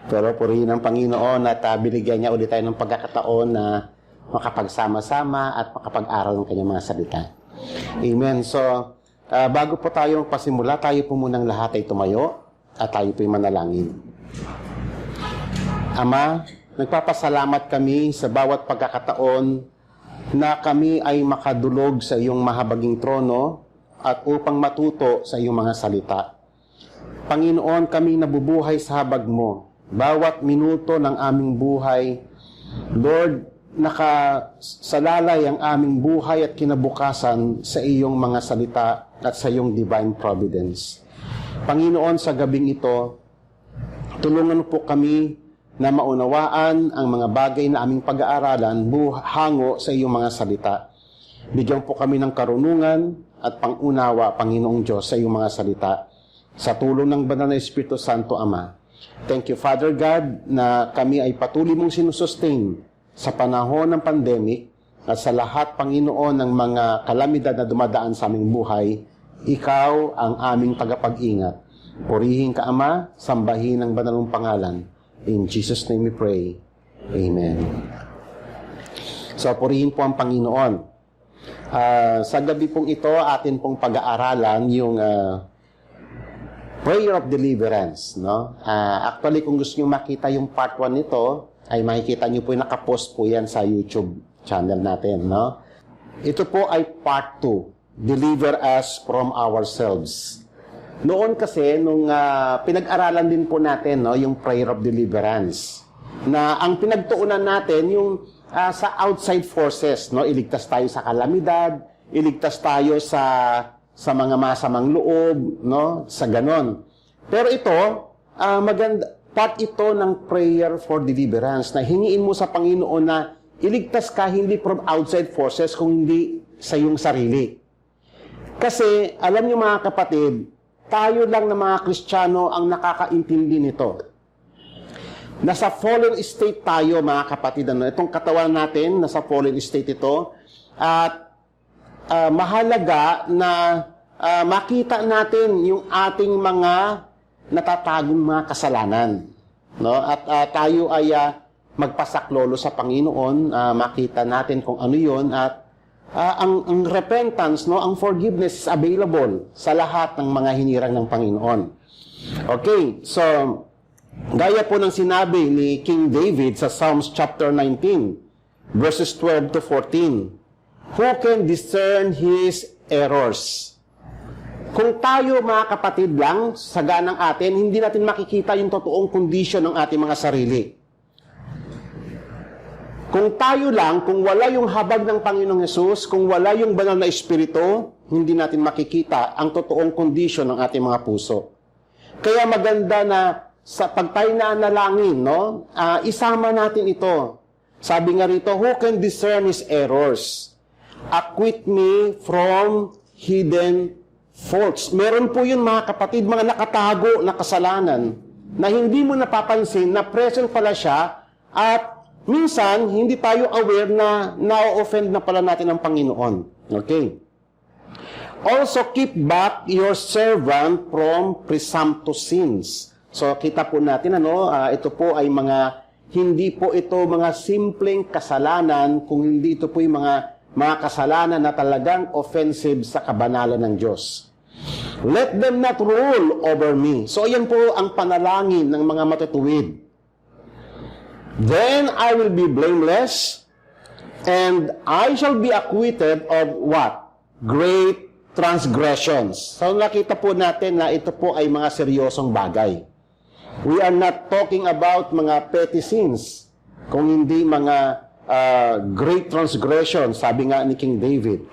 Pero purihin ang Panginoon at binigyan niya ulit tayo ng pagkakataon na makapagsama-sama at makapag-aral ng kanyang mga salita. Amen. So, bago po tayo pasimula, tayo po munang lahat ay tumayo at tayo po'y manalangin. Ama, nagpapasalamat kami sa bawat pagkakataon na kami ay makadulog sa iyong mahabaging trono at upang matuto sa iyong mga salita. Panginoon, kami nabubuhay sa habag mo. Bawat minuto ng aming buhay, Lord, nakasalalay ang aming buhay at kinabukasan sa iyong mga salita at sa iyong divine providence. Panginoon, sa gabing ito, tulungan po kami na maunawaan ang mga bagay na aming pag-aaralan hango sa iyong mga salita. Bigyan po kami ng karunungan at pangunawa, Panginoong Diyos, sa iyong mga salita. Sa tulong ng Banal na Espiritu Santo, Ama. Thank you, Father God, na kami ay patuloy mong sinusustain sa panahon ng pandemic at sa lahat, Panginoon, ng mga kalamidad na dumadaan sa aming buhay. Ikaw ang aming tagapag-ingat. Purihin ka, Ama, sambahin ang banalong pangalan. In Jesus' name we pray. Amen. So, purihin po ang Panginoon. Sa gabi pong ito, atin pong pag-aaralan yung Prayer of Deliverance. No? Actually, kung gusto nyo makita yung part 1 nito, ay makikita nyo po yung nakapost po yan sa YouTube channel natin. No? Ito po ay part 2. Deliver us from ourselves. Noon kasi, nung pinag-aralan din po natin, no, yung Prayer of Deliverance, na ang pinagtuunan natin yung sa outside forces, no, iligtas tayo sa kalamidad, iligtas tayo sa mga masamang loob, no, sa ganon. Pero ito, maganda, part ito ng Prayer for Deliverance, na hingiin mo sa Panginoon na iligtas ka hindi from outside forces, kung hindi sa iyong sarili. Kasi, alam niyo mga kapatid, tayo lang na mga Kristiyano ang nakakaintindi nito. Nasa fallen state tayo, mga kapatid. Itong katawan natin, nasa fallen state ito. At mahalaga na makita natin yung ating mga natatagong mga kasalanan. No? At tayo ay magpasaklolo sa Panginoon, makita natin kung ano yun, at ang repentance, no, ang forgiveness is available sa lahat ng mga hinirang ng Panginoon. Okay, so gaya po ng sinabi ni King David sa Psalms chapter 19, verses 12 to 14, who can discern his errors? Kung tayo, mga kapatid lang, sa ganang atin, hindi natin makikita yung totoong kondisyon ng ating mga sarili. Kung tayo lang, kung wala yung habag ng Panginoong Hesus, kung wala yung banal na Espiritu, hindi natin makikita ang totoong kondisyon ng ating mga puso. Kaya maganda na sa pag tayo nanalangin, no, isama natin ito. Sabi nga rito, who can discern his errors? Acquit me from hidden faults. Meron po yun, mga kapatid, mga nakatago na kasalanan na hindi mo napapansin na present pala siya, at minsan, hindi tayo aware na na-offend na pala natin ang Panginoon. Okay. Also, keep back your servant from presumptuous sins. So, kita po natin, ito po ay hindi po ito mga simpleng kasalanan, kung hindi ito po yung mga kasalanan na talagang offensive sa kabanalan ng Diyos. Let them not rule over me. So, yan po ang panalangin ng mga matutuwid. Then I will be blameless, and I shall be acquitted of what? Great transgressions. So nakita po natin na ito po ay mga seryosong bagay. We are not talking about mga petty sins, kung hindi mga great transgressions, sabi nga ni King David.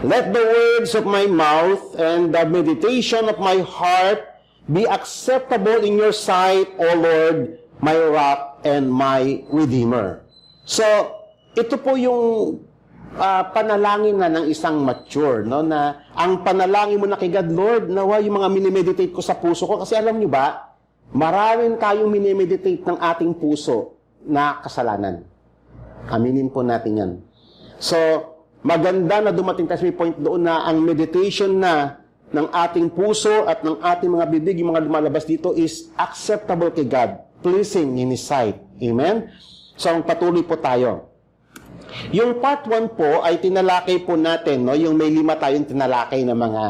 Let the words of my mouth and the meditation of my heart be acceptable in your sight, O Lord, my rock and my redeemer. So, ito po yung panalangin na ng isang mature, no? Na ang panalangin mo na kay God, Lord, nawa yung mga minimeditate ko sa puso ko. Kasi alam nyo ba, maraming tayong minimeditate ng ating puso na kasalanan. Aminin po natin yan. So, maganda na dumating tayo sa point doon na ang meditation na ng ating puso at ng ating mga bibig, yung mga lumalabas dito is acceptable kay God, pleasing in His sight. Amen? So, patuloy po tayo. Yung part 1 po ay tinalakay po natin, no? Yung may 5 tayong tinalakay na mga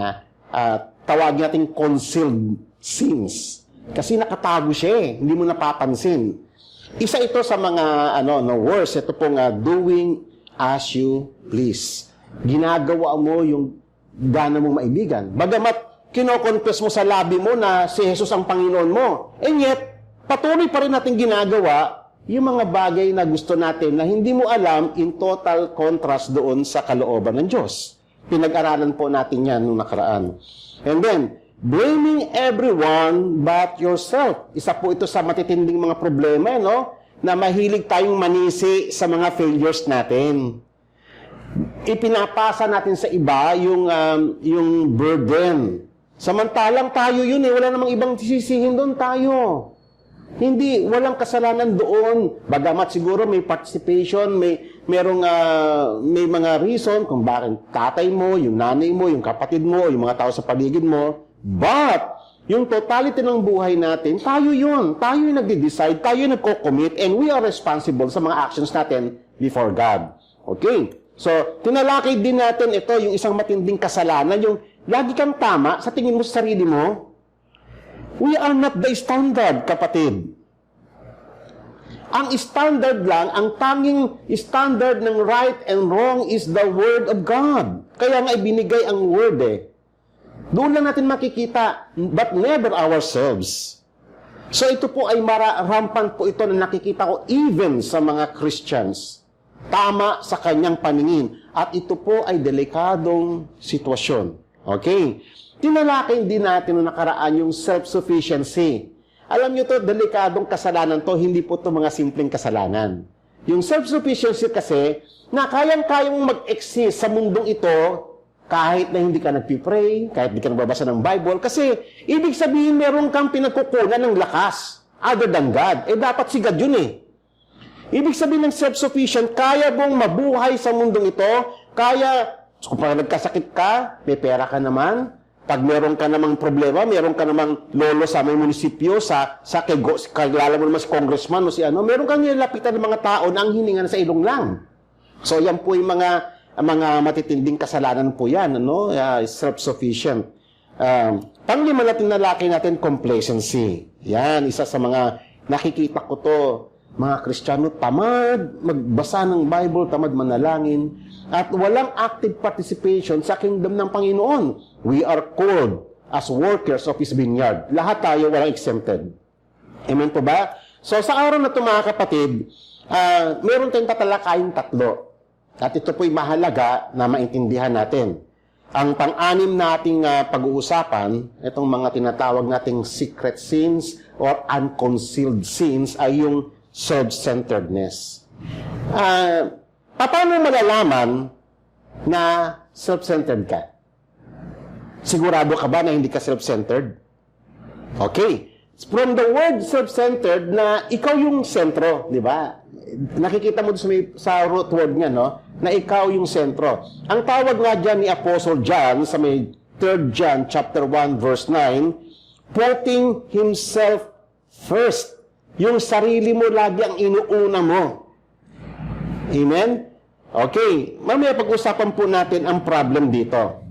tawag nating concealed sins. Kasi nakatago siya eh, hindi mo napapansin. Isa ito sa mga words, ito pong doing as you please. Ginagawa mo yung gana mong maibigan. Bagamat kinoconfess mo sa labi mo na si Jesus ang Panginoon mo, and yet, patuloy pa rin natin ginagawa yung mga bagay na gusto natin na hindi mo alam in total contrast doon sa kalooban ng Diyos. Pinag-aralan po natin yan nung nakaraan. And then, blaming everyone but yourself. Isa po ito sa matitinding mga problema, no? Na mahilig tayong manisi sa mga failures natin. Ipinapasa natin sa iba yung burden. Samantalang tayo yun eh, wala namang ibang sisihin doon tayo. Hindi, walang kasalanan doon. Bagamat siguro may participation, may mga reason kung bakit tatay mo, yung nanay mo, yung kapatid mo, yung mga tao sa paligid mo. But, yung totality ng buhay natin, tayo yun. Tayo yung nagde-decide, tayo yung nagko-commit, and we are responsible sa mga actions natin before God. Okay? So, tinalakay din natin ito, yung isang matinding kasalanan, yung lagi kang tama sa tingin mo sa sarili mo. We are not the standard, kapatid. Ang standard lang, ang tanging standard ng right and wrong is the Word of God. Kaya nga ibinigay ang Word eh. Doon lang natin makikita, but never ourselves. So ito po ay rampant po ito na nakikita ko even sa mga Christians. Tama sa kanyang paningin. At ito po ay delikadong sitwasyon. Okay? Tinalakay din natin noong nakaraan yung self-sufficiency. Alam nyo to, delikadong kasalanan to, hindi po to mga simpleng kasalanan. Yung self-sufficiency kasi, na kayang-kayang mag-exist sa mundong ito, kahit na hindi ka nagpipray, kahit hindi ka nagbabasa ng Bible, kasi ibig sabihin meron kang pinagkukunan ng lakas, other than God. Eh dapat si God yun eh. Ibig sabihin ng self-sufficient, kaya mong mabuhay sa mundong ito, kaya, kung pag nagkasakit ka, may pera ka naman, pag meron ka namang problema, meron ka namang lolo sa may munisipyo, kilala mo naman si congressman o si meron kang nilapitan ng mga tao na ang hiningan sa ilong lang. So yan po yung mga matitinding kasalanan po yan, self-sufficient. Panglima natin nalaki natin, complacency. Yan, isa sa mga nakikita ko to. Mga Kristiyano, tamad magbasa ng Bible, tamad manalangin, at walang active participation sa kingdom ng Panginoon. We are called as workers of His vineyard. Lahat tayo walang exempted. Amen po ba? So sa araw na ito mga kapatid, meron tayong tatalakayong 3. At ito po'y mahalaga na maintindihan natin. Ang pang-anim nating pag-uusapan, itong mga tinatawag nating secret sins or unconcealed sins ay yung self-centeredness. Paano malalaman na self-centered ka? Sigurado ka ba na hindi ka self-centered? Okay. From the word self-centered na ikaw yung sentro, di ba? Nakikita mo sa root word niya, no? Na ikaw yung sentro. Ang tawag nga dyan ni Apostle John sa may 3 John chapter 1 verse 9, putting himself first. Yung sarili mo lagi ang inuuna mo. Amen? Okay. Mamaya pag-usapan po natin ang problem dito.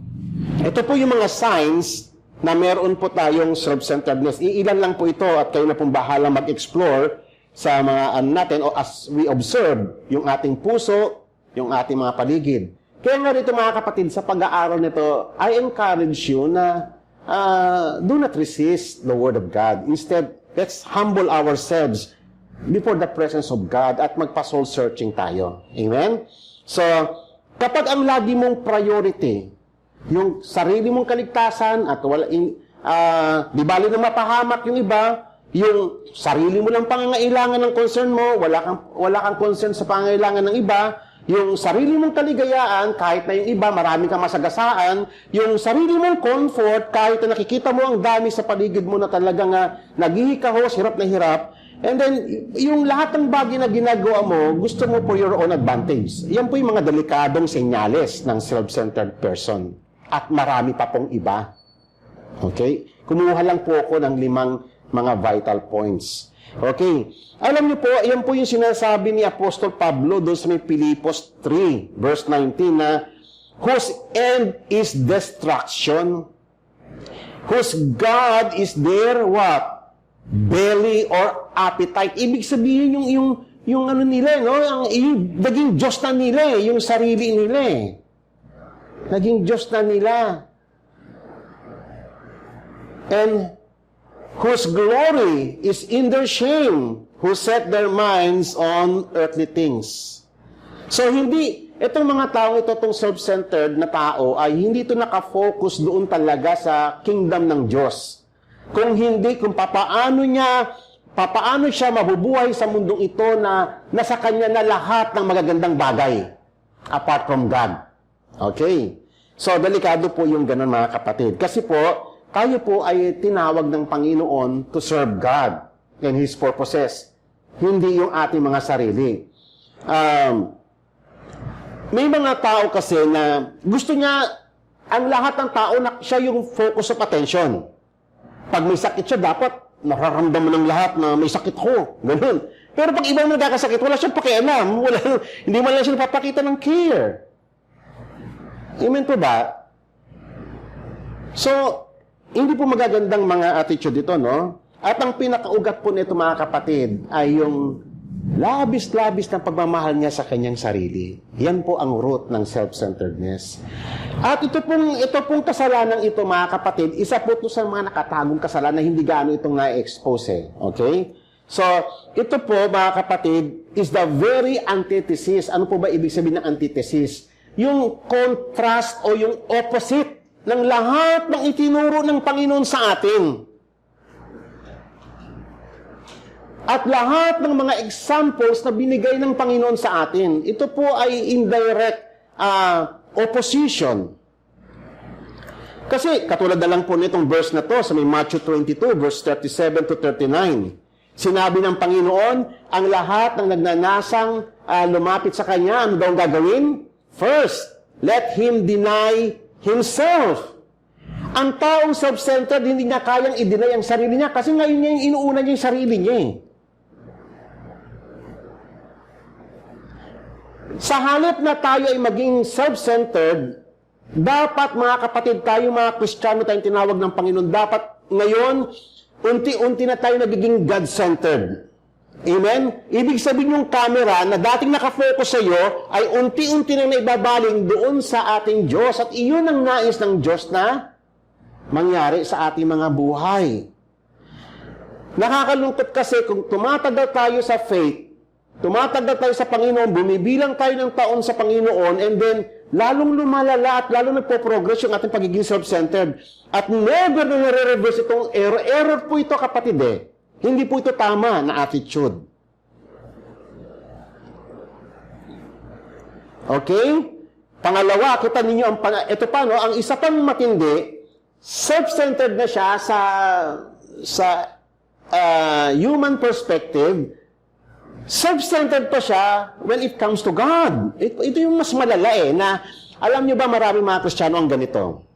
Ito po yung mga signs na meron po tayong self-centeredness. Iilan lang po ito at kayo na pong bahala mag-explore sa mga natin o as we observe yung ating puso, yung ating mga paligid. Kaya nga dito mga kapatid, sa pag-aaral nito, I encourage you na do not resist the Word of God. Instead, let's humble ourselves before the presence of God at magpa-soul searching tayo. Amen? So, kapag ang lagi mong priority, yung sarili mong kaligtasan at di bali na mapahamak yung iba, yung sarili mo lang pangangailangan ng concern mo, wala kang concern sa pangangailangan ng iba, yung sarili mong kaligayaan, kahit na yung iba, marami kang masagasaan, yung sarili mong comfort, kahit na nakikita mo ang dami sa paligid mo na talagang naghihikahos, hirap na hirap, and then, yung lahat ng bagay na ginagawa mo, gusto mo for your own advantage. Yan po yung mga delikadong senyales ng self-centered person. At marami pa pong iba. Okay? Kumuha lang po ako ng 5 mga vital points. Okay. Alam niyo po, yan po yung sinasabi ni Apostol Pablo doon sa may Filipos 3, verse 19 na, whose end is destruction, whose God is their what? Belly or appetite. Ibig sabihin yung ano nila, no? Yung naging Diyos na nila, yung sarili nila. Naging Diyos na nila. And whose glory is in their shame, who set their minds on earthly things. So itong mga taong ito, itong self-centered na tao, ay hindi ito nakafocus doon talaga sa kingdom ng Diyos. Kung papaano siya mabubuhay sa mundong ito na nasa kanya na lahat ng magagandang bagay, apart from God. Okay? So, delikado po yung ganun mga kapatid. Kasi po, tayo po ay tinawag ng Panginoon to serve God and His purposes. Hindi yung ating mga sarili. May mga tao kasi na gusto niya, ang lahat ng tao, na siya yung focus of attention. Pag may sakit siya, dapat nararamdaman ng lahat na may sakit ko. Ganun. Pero pag ibang nagkakasakit, wala siyang pakialam. Hindi man lang siya napapakita ng care. Amen po ba? So, hindi po magagandang mga attitude ito, no? At ang pinakaugat po nito, mga kapatid, ay yung labis-labis ng pagmamahal niya sa kanyang sarili. Yan po ang root ng self-centeredness. At ito pong kasalanan ito, mga kapatid, isa po ito sa mga nakatagong kasalanan na hindi gaano itong na-expose. Okay? So, ito po, mga kapatid, is the very antithesis. Ano po ba ibig sabihin ng antithesis? Yung contrast o yung opposite ng lahat ng itinuro ng Panginoon sa atin. At lahat ng mga examples na binigay ng Panginoon sa atin, ito po ay indirect opposition. Kasi katulad na lang po nitong verse na to sa may Matthew 22, verse 37 to 39. Sinabi ng Panginoon, ang lahat ng nagnanasang lumapit sa Kanya, ano daw ang gagawin? First, let him deny himself. Ang taong self-centered, hindi niya kayang i-deny ang sarili niya kasi ngayon niya yung inuuna niya yung sarili niya. Sa halip na tayo ay maging self-centered, dapat mga kapatid tayo, mga Kristiyano tayong tinawag ng Panginoon, dapat ngayon, unti-unti na tayo nagiging God-centered. Amen? Ibig sabihin yung camera na dating nakafocus sa iyo ay unti-unti na naibabaling doon sa ating Diyos at iyon ang nais ng Diyos na mangyari sa ating mga buhay. Nakakalungkot kasi kung tumatagal tayo sa faith, tumatagal tayo sa Panginoon, bumibilang tayo ng taon sa Panginoon, and then lalong lumalala at lalong nagpo-progress yung ating pagiging self-centered. At never na nare-reverse itong error. Error po ito, kapatid . Hindi po ito tama na attitude. Okay? Pangalawa, kita ninyo ito pa, no? Ang isa pang matindi, self-centered na siya sa human perspective. Self-centered pa siya when it comes to God. Ito yung mas malala na alam niyo ba maraming mga Kristiyano ang ganito.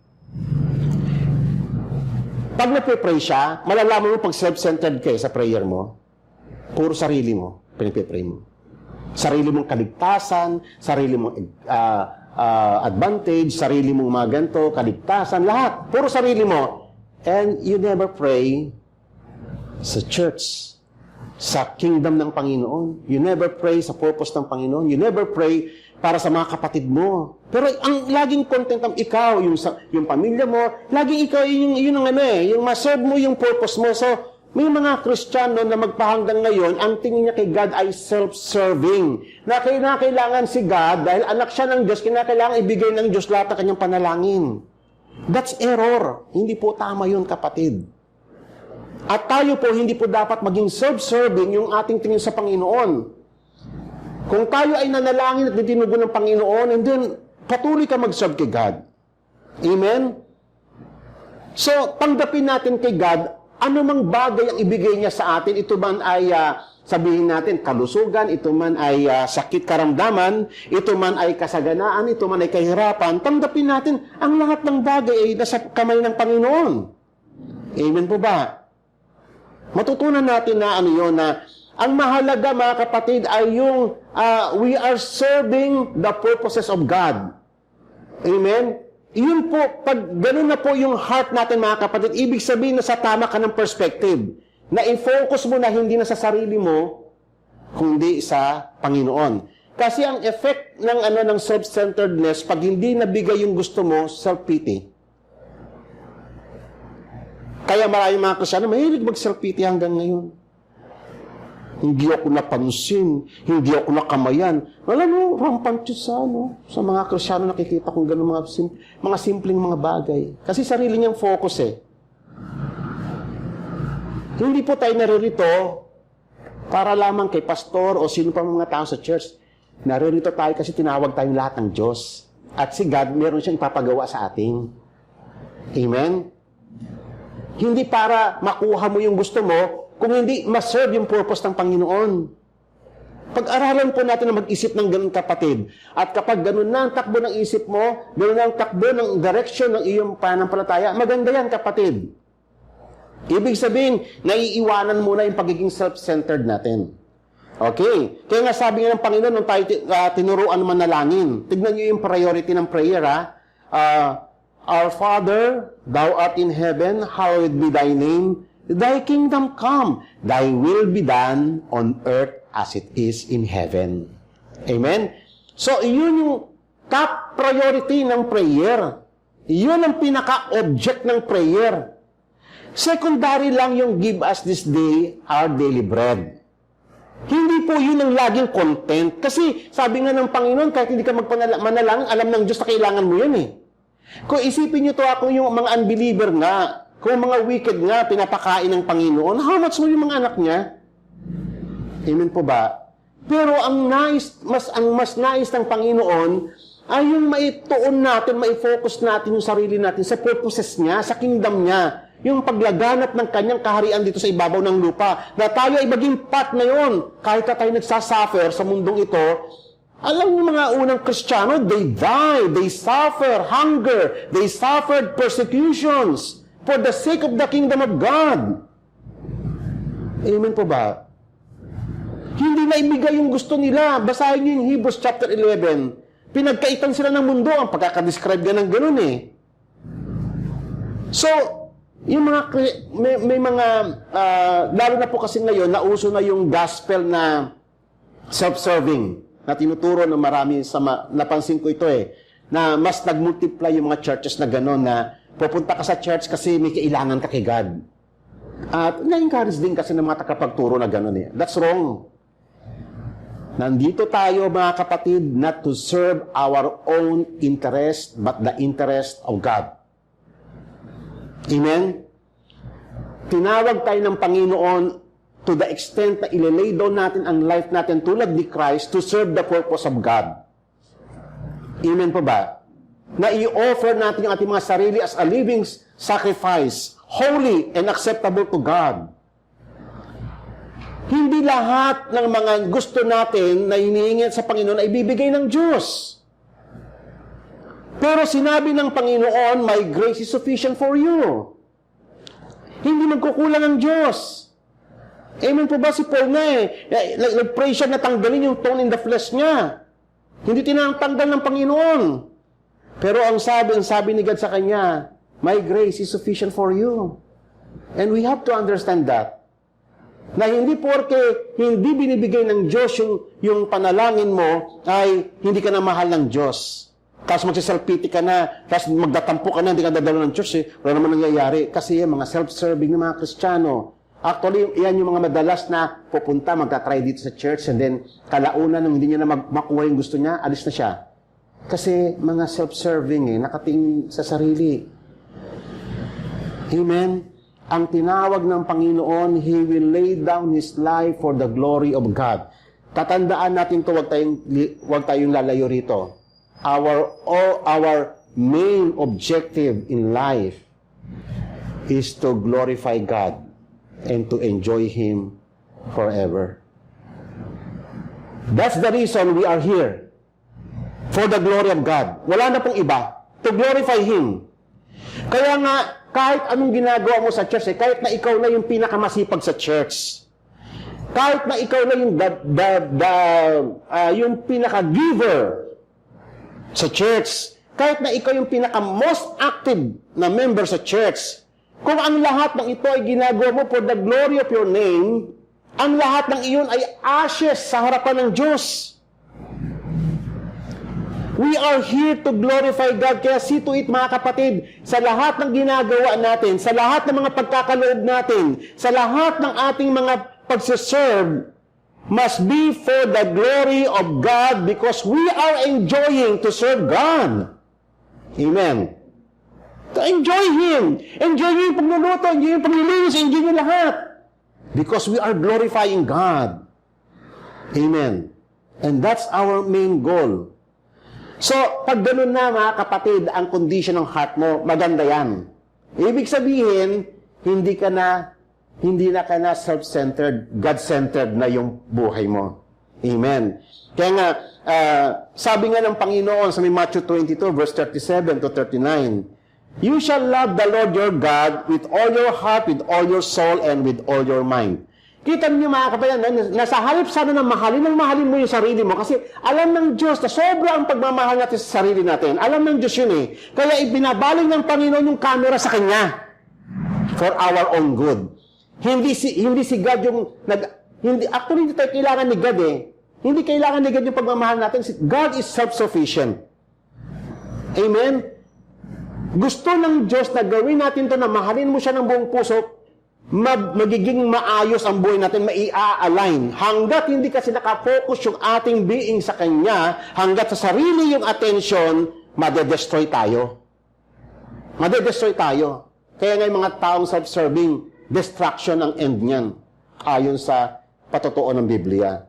Pag nagpe-pray siya, malalaman mo pag self-centered kayo sa prayer mo, puro sarili mo, pinipray mo. Sarili mong kaligtasan, sarili mong advantage, sarili mong mga ganito, kaligtasan, lahat. Puro sarili mo. And you never pray sa church, sa kingdom ng Panginoon. You never pray sa purpose ng Panginoon. You never pray para sa mga kapatid mo. Pero ang laging content ang ikaw, yung pamilya mo, laging ikaw yung ma-serve mo yung purpose mo. So, may mga Kristiyano na magpahanggang ngayon, ang tingin niya kay God ay self-serving. Na kailangan si God, dahil anak siya ng Diyos, kailangan ibigay ng Diyos lahat ng kanyang panalangin. That's error. Hindi po tama yun, kapatid. At tayo po, hindi po dapat maging self-serving yung ating tingin sa Panginoon. Kung tayo ay nanalangin at ditinugo ng Panginoon, and then patuloy ka mag-serve kay God. Amen? So, tanggapin natin kay God, anumang bagay ang ibigay niya sa atin, ito man ay sabihin natin kalusugan, ito man ay sakit karamdaman, ito man ay kasaganaan, ito man ay kahirapan, tanggapin natin ang lahat ng bagay ay nasa kamay ng Panginoon. Amen po ba? Matutunan natin na ano yun, na ang mahalaga mga kapatid ay yung we are serving the purposes of God. Amen? Yun po, pag ganun na po yung heart natin mga kapatid, ibig sabihin na sa tama ka ng perspective, na i-focus mo na hindi na sa sarili mo, kundi sa Panginoon. Kasi ang effect ng self-centeredness, pag hindi nabigay yung gusto mo, self-pity. Kaya maraming mga Kristiyano, mahilig mag-self-pity hanggang ngayon. Hindi ako napansin, hindi ako nakamayan. Alam mo, rampant yun sa mga Kristiyano nakikita kong gano'n mga simpleng mga bagay. Kasi sarili niyang focus eh. Hindi po tayo naririto para lamang kay pastor o sino pa mga tao sa church. Naririto tayo kasi tinawag tayong lahat ng Diyos. At si God, meron siyang ipapagawa sa atin. Amen? Hindi para makuha mo yung gusto mo, kung hindi ma-serve yung purpose ng Panginoon. Pag-aralan po natin na mag-isip ng ganun kapatid. At kapag ganun na ang takbo ng isip mo, ganun na ang takbo ng direction ng iyong pananampalataya, maganda yan kapatid. Ibig sabihin, naiiwanan muna yung pagiging self-centered natin. Okay. Kaya nga sabi nga ng Panginoon nung tayo tinuruan manalangin. Tignan niyo yung priority ng prayer Our Father, Thou art in heaven, hallowed be Thy name. Thy kingdom come, Thy will be done on earth as it is in heaven. Amen? So, yun yung top priority ng prayer. Yun ang pinaka-object ng prayer. Secondary lang yung give us this day our daily bread. Hindi po yun ang laging content. Kasi sabi nga ng Panginoon, kahit hindi ka magmanalangin, alam ng Diyos na kailangan mo yan eh. Kung isipin nyo to ako yung mga unbeliever nga, kung mga wicked nga, pinapakain ng Panginoon, how much mo yung mga anak niya? Amen po ba? Pero ang mas nais ng Panginoon ay yung maituon natin, maifocus natin yung sarili natin sa purposes niya, sa kingdom niya. Yung paglaganap ng kanyang kaharian dito sa ibabaw ng lupa. Na tayo ay maging part na yun. Kahit na tayo nagsasuffer sa mundong ito, alam mo mga unang Kristiyano, they die, they suffer hunger, they suffered persecutions for the sake of the kingdom of God. Amen po ba? Hindi na ibigay yung gusto nila. Basahin niyo yung Hebrews chapter 11. Pinagkaitan sila ng mundo. Ang pagkakadescribe ganang ganun eh. So, yung mga, may mga, lalo na po kasi ngayon, nauso na yung gospel na self-serving na tinuturo ng marami napansin ko ito eh, na mas nag-multiply yung mga churches na gano'n na pupunta ka sa church kasi may kailangan ka kay God. At na-encourage din kasi ng mga takapagturo na gano'n eh. That's wrong. Nandito tayo mga kapatid not to serve our own interest but the interest of God. Amen? Tinawag tayo ng Panginoon to the extent na ililay down natin ang life natin tulad ni Christ to serve the purpose of God. Amen po ba? Na i-offer natin yung ating mga sarili as a living sacrifice, holy and acceptable to God. Hindi lahat ng mga gusto natin na hinihingi sa Panginoon ay bibigay ng Diyos. Pero sinabi ng Panginoon, my grace is sufficient for you. Hindi magkukulang ang Diyos. Amen po ba si Paul nga eh? Nag-pray siya na tanggalin yung thorn in the flesh niya. Hindi tinatanggal ng Panginoon. Pero ang sabi ni God sa kanya, my grace is sufficient for you. And we have to understand that. Na hindi porke hindi binibigay ng Diyos yung panalangin mo, ay hindi ka na mahal ng Diyos. Tapos magsiself-pity ka na, tapos magdatampo ka na, hindi ka dadalo ng church eh. Wala naman nangyayari. Kasi mga self-serving na mga Kristiyano, actually, yan yung mga madalas na pupunta, magta-try dito sa church, and then kalaunan nung hindi niya na makuha yung gusto niya, alis na siya. Kasi mga self-serving nakatingin sa sarili. Amen? Ang tinawag ng Panginoon, He will lay down His life for the glory of God. Tatandaan natin ito, wag tayong lalayo rito. Our main objective in life is to glorify God and to enjoy Him forever. That's the reason we are here. For the glory of God. Wala na pong iba. To glorify Him. Kaya nga, kahit anong ginagawa mo sa church, kahit na ikaw na yung pinakamasipag sa church, kahit na ikaw na yung yung pinaka-giver sa church, kahit na ikaw yung pinaka-most active na member sa church, kung ang lahat ng ito ay ginagawa mo for the glory of your name, ang lahat ng iyon ay ashes sa harapan ng Diyos. We are here to glorify God. Kaya see to it, mga kapatid, sa lahat ng ginagawa natin, sa lahat ng mga pagkakaloob natin, sa lahat ng ating mga pagsiserve, must be for the glory of God because we are enjoying to serve God. Amen. To enjoy Him. Enjoy yung pagluluto, enjoy yung paglilinis, enjoy yung lahat. Because we are glorifying God. Amen. And that's our main goal. So, pag ganun na mga kapatid, ang condition ng heart mo, maganda yan. Ibig sabihin, hindi na ka na self-centered, God-centered na yung buhay mo. Amen. Kaya nga, sabi nga ng Panginoon sa Matthew 22, verse 37 to 39, "You shall love the Lord your God with all your heart, with all your soul, and with all your mind." Kita niyo mga kapatid, nasa halip sana na mahalin mo yung sarili mo kasi alam ng Diyos na sobra ang pagmamahal natin sa sarili natin. Alam ng Diyos yun eh. Kaya ibinabaling ng Panginoon yung camera sa Kanya for our own good. Hindi si God yung actually hindi tayo kailangan ni God eh. Hindi kailangan ni God yung pagmamahal natin. God is self-sufficient. Amen? Gusto ng Diyos na gawin natin to na mahalin mo siya ng buong puso, magiging maayos ang buhay natin, mai-align. Hanggat hindi kasi nakafocus yung ating being sa Kanya, hanggat sa sarili yung attention, madedestroy tayo. Madedestroy tayo. Kaya nga yung mga taong self-serving, destruction ang end niyan, ayon sa patotoo ng Biblia.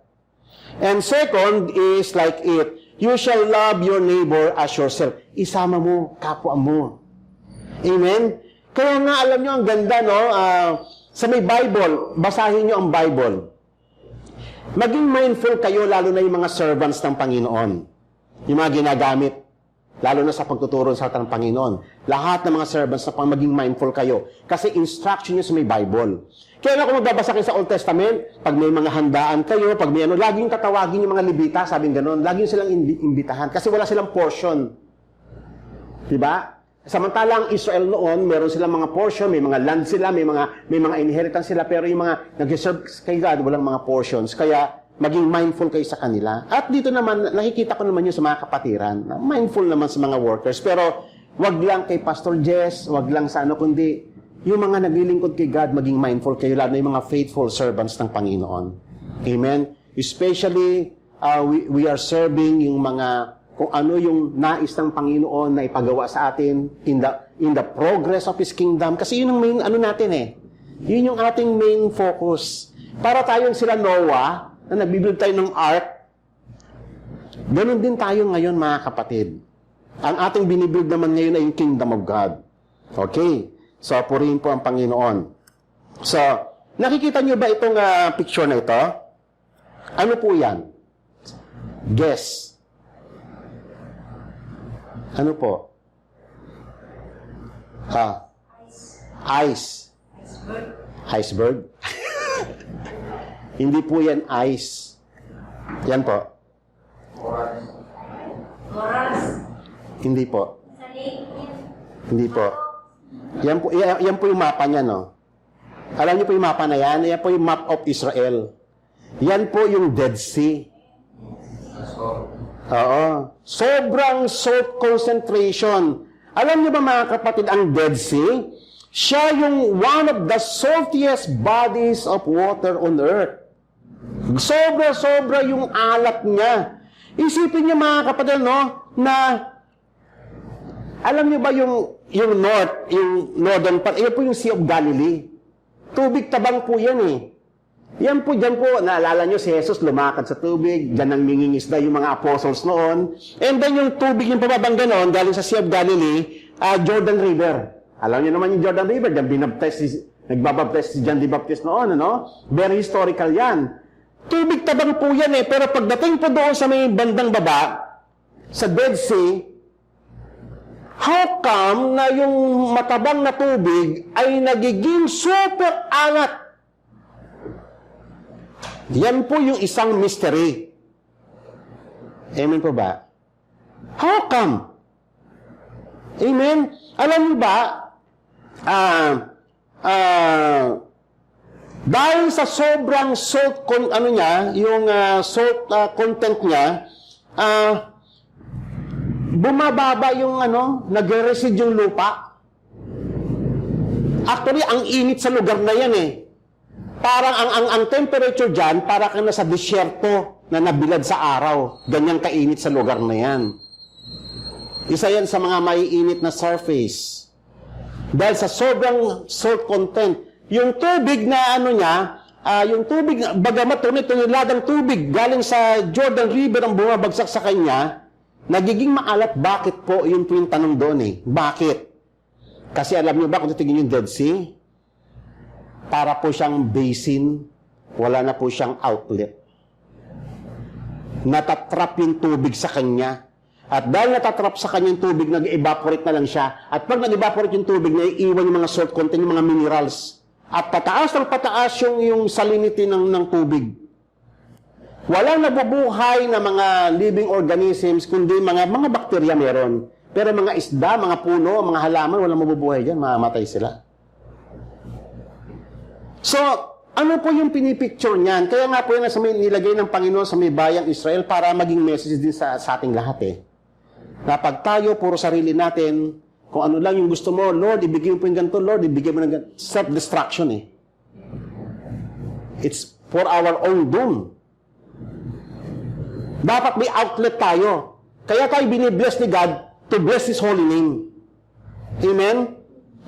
And second is like it, you shall love your neighbor as yourself. Isama mo, kapwa mo. Amen? Kaya nga, alam nyo, ang ganda, no? Sa may Bible, basahin nyo ang Bible. Maging mindful kayo, lalo na yung mga servants ng Panginoon. Yung mga ginagamit, lalo na sa pagtuturo sa ng Panginoon. Lahat ng mga servants na maging mindful kayo. Kasi instruction nyo sa may Bible. Kaya kung magbabasa kayo sa Old Testament, pag may mga handaan kayo, pag may laging tatawagin yung mga Levita, sabing gano'n, laging silang imbitahan kasi wala silang portion. Diba? Samantala ang Israel noon, meron silang mga portion, may mga land sila, may mga inheritance sila, pero yung mga nag-serve kay God, walang mga portions. Kaya maging mindful kayo sa kanila. At dito naman, nakikita ko naman yun sa mga kapatiran, mindful naman sa mga workers. Pero wag lang kay Pastor Jess, wag lang sa kundi yung mga naglilingkod kay God, maging mindful kayo, lalo na yung mga faithful servants ng Panginoon. Amen? Especially, we are serving yung mga kung ano yung nais ng Panginoon na ipagawa sa atin in the progress of His kingdom. Kasi yun ang main natin eh. Yun yung ating main focus. Para tayong sila Noah, na nagbibuild tayo ng ark, ganun din tayo ngayon mga kapatid. Ang ating binibuild naman ngayon ay yung kingdom of God. Okay? So, purihin po ang Panginoon. So, nakikita nyo ba itong picture na ito? Ano po yan? Guess. Ano po? Ice. Iceberg? Hindi po yan ice. Yan po. Hindi po. Hindi po. Yan po yung mapa niya, no? Alam niyo po yung mapa na yan? Yan po yung map of Israel. Yan po yung Dead Sea. Oo. Sobrang salt concentration. Alam niyo ba mga kapatid, ang Dead Sea, siya yung one of the saltiest bodies of water on earth. Sobra-sobra yung alat niya. Isipin niyo mga kapatid, no, na alam niyo ba yung northern part, yan po yung Sea of Galilee. Tubig tabang po yan eh. Yan po, dyan po, naalala nyo si Jesus lumakad sa tubig, dyan ang mingingisda yung mga apostles noon. And then yung tubig yung pababang ganon, galing sa Sea of Galilee, Jordan River. Alam nyo naman yung Jordan River, dyan nagbabaptize si John the Baptist noon, ano? Very historical yan. Tubig tabang po yan eh, pero pagdating po doon sa may bandang baba, sa Dead Sea, How come na yung matabang na tubig ay nagiging super alat? Yan po yung isang mystery. Amen po ba? How come? Amen? Alam niyo ba, dahil sa sobrang salt, salt content niya, bumababa yung nagre-recede yung lupa. Actually, ang init sa lugar na yan eh. Parang ang temperature dyan, para kang nasa disyerto na nabilad sa araw. Ganyang kainit sa lugar na yan. Isa yan sa mga maiinit na surface. Dahil sa sobrang salt content, yung tubig na yung tubig, bagamat tuniladang tubig galing sa Jordan River ang bumabagsak sa kanya, nagiging maalat. Bakit po? Yun po yung tanong doon eh. Bakit? Kasi alam niyo ba kung titingin yung Dead Sea? Para po siyang basin, wala na po siyang outlet. Natatrap yung tubig sa kanya. At dahil natatrap sa kanya yung tubig, nag-evaporate na lang siya. At pag nag-evaporate yung tubig, naiiwan yung mga salt content, yung mga minerals. At pataas ng pataas yung salinity ng tubig. Walang nabubuhay na mga living organisms, kundi mga bakterya meron. Pero mga isda, mga puno, mga halaman, walang mabubuhay dyan, mamamatay sila. So, ano po yung pinipicture niyan? Kaya nga po yan sa nilagay ng Panginoon sa may bayang Israel para maging message din sa ating lahat eh. Na pag tayo, puro sarili natin, kung ano lang yung gusto mo, Lord, ibigay mo po yung ganito, Lord, ibigay mo ng ganito. Self-destruction eh. It's for our own doom. Dapat may outlet tayo. Kaya tayo binibless ni God to bless His holy name. Amen?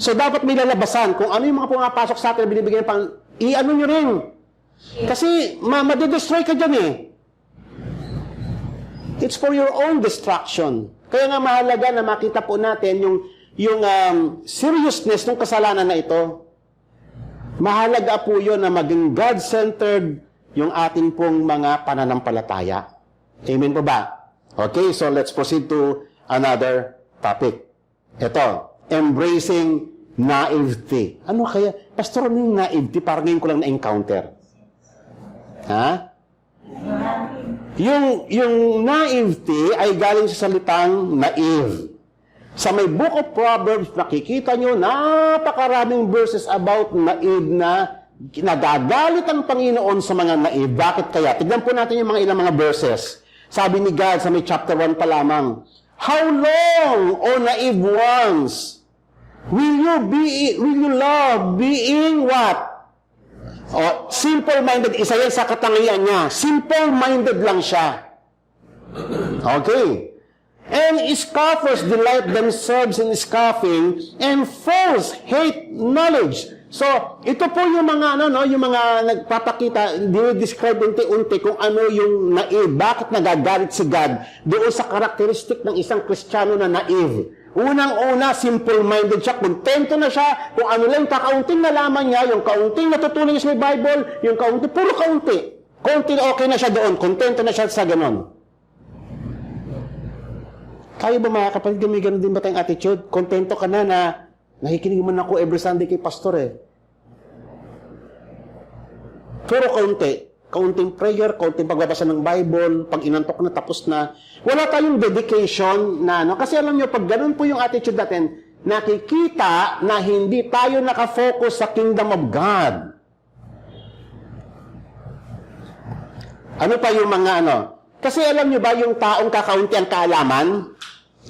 So, dapat may lalabasan. Kung ano yung mga pumapasok sa atin na binibigyan pang, i-ano nyo rin. Kasi, madidestroy ka dyan eh. It's for your own destruction. Kaya nga mahalaga na makita po natin yung seriousness ng kasalanan na ito. Mahalaga po yun na maging God-centered yung ating pong mga pananampalataya. Amen po ba? Okay, so let's proceed to another topic. Ito, embracing naivety. Ano kaya? Pastor, ano yung naivety? Parang ngayon ko lang na-encounter. Ha? Yung naivety ay galing sa salitang naive. Sa may Book of Proverbs, nakikita nyo, napakaraming verses about naive na nagagalit ang Panginoon sa mga naive. Bakit kaya? Tignan po natin yung mga ilang mga verses. Sabi ni God sa may chapter 1 pa lamang, how long, O naive ones, will you love being what? O, simple-minded. Isa yan sa katangian niya. Simple-minded lang siya. Okay. And scoffers delight themselves in scoffing, and fools hate knowledge. So, ito po yung mga yung mga nagpapakita, dinidescribe unti-unti kung ano yung naive. Bakit nagagalit si God doon sa karakteristik ng isang Kristiyano na naive? Unang-una, simple-minded siya. Kontento na siya kung ano lang kakaunting nalaman niya, yung kaunting natutunan niya sa Bible, yung kaunting, puro kaunti. Kaunti, okay na siya doon. Kontento na siya sa ganon. Kayo ba mga kapatid, may ganon din ba tayong attitude? Kontento ka na nakikinig mo na ako every Sunday kay pastor eh. Puro kaunti. Kaunting prayer, kaunting pagbabasa ng Bible, pag inantok na, tapos na. Wala tayong dedication na, kasi alam nyo, pag ganun po yung attitude natin, nakikita na hindi tayo nakafocus sa kingdom of God. Ano pa yung mga Kasi alam nyo ba, yung taong kakaunti ang kaalaman,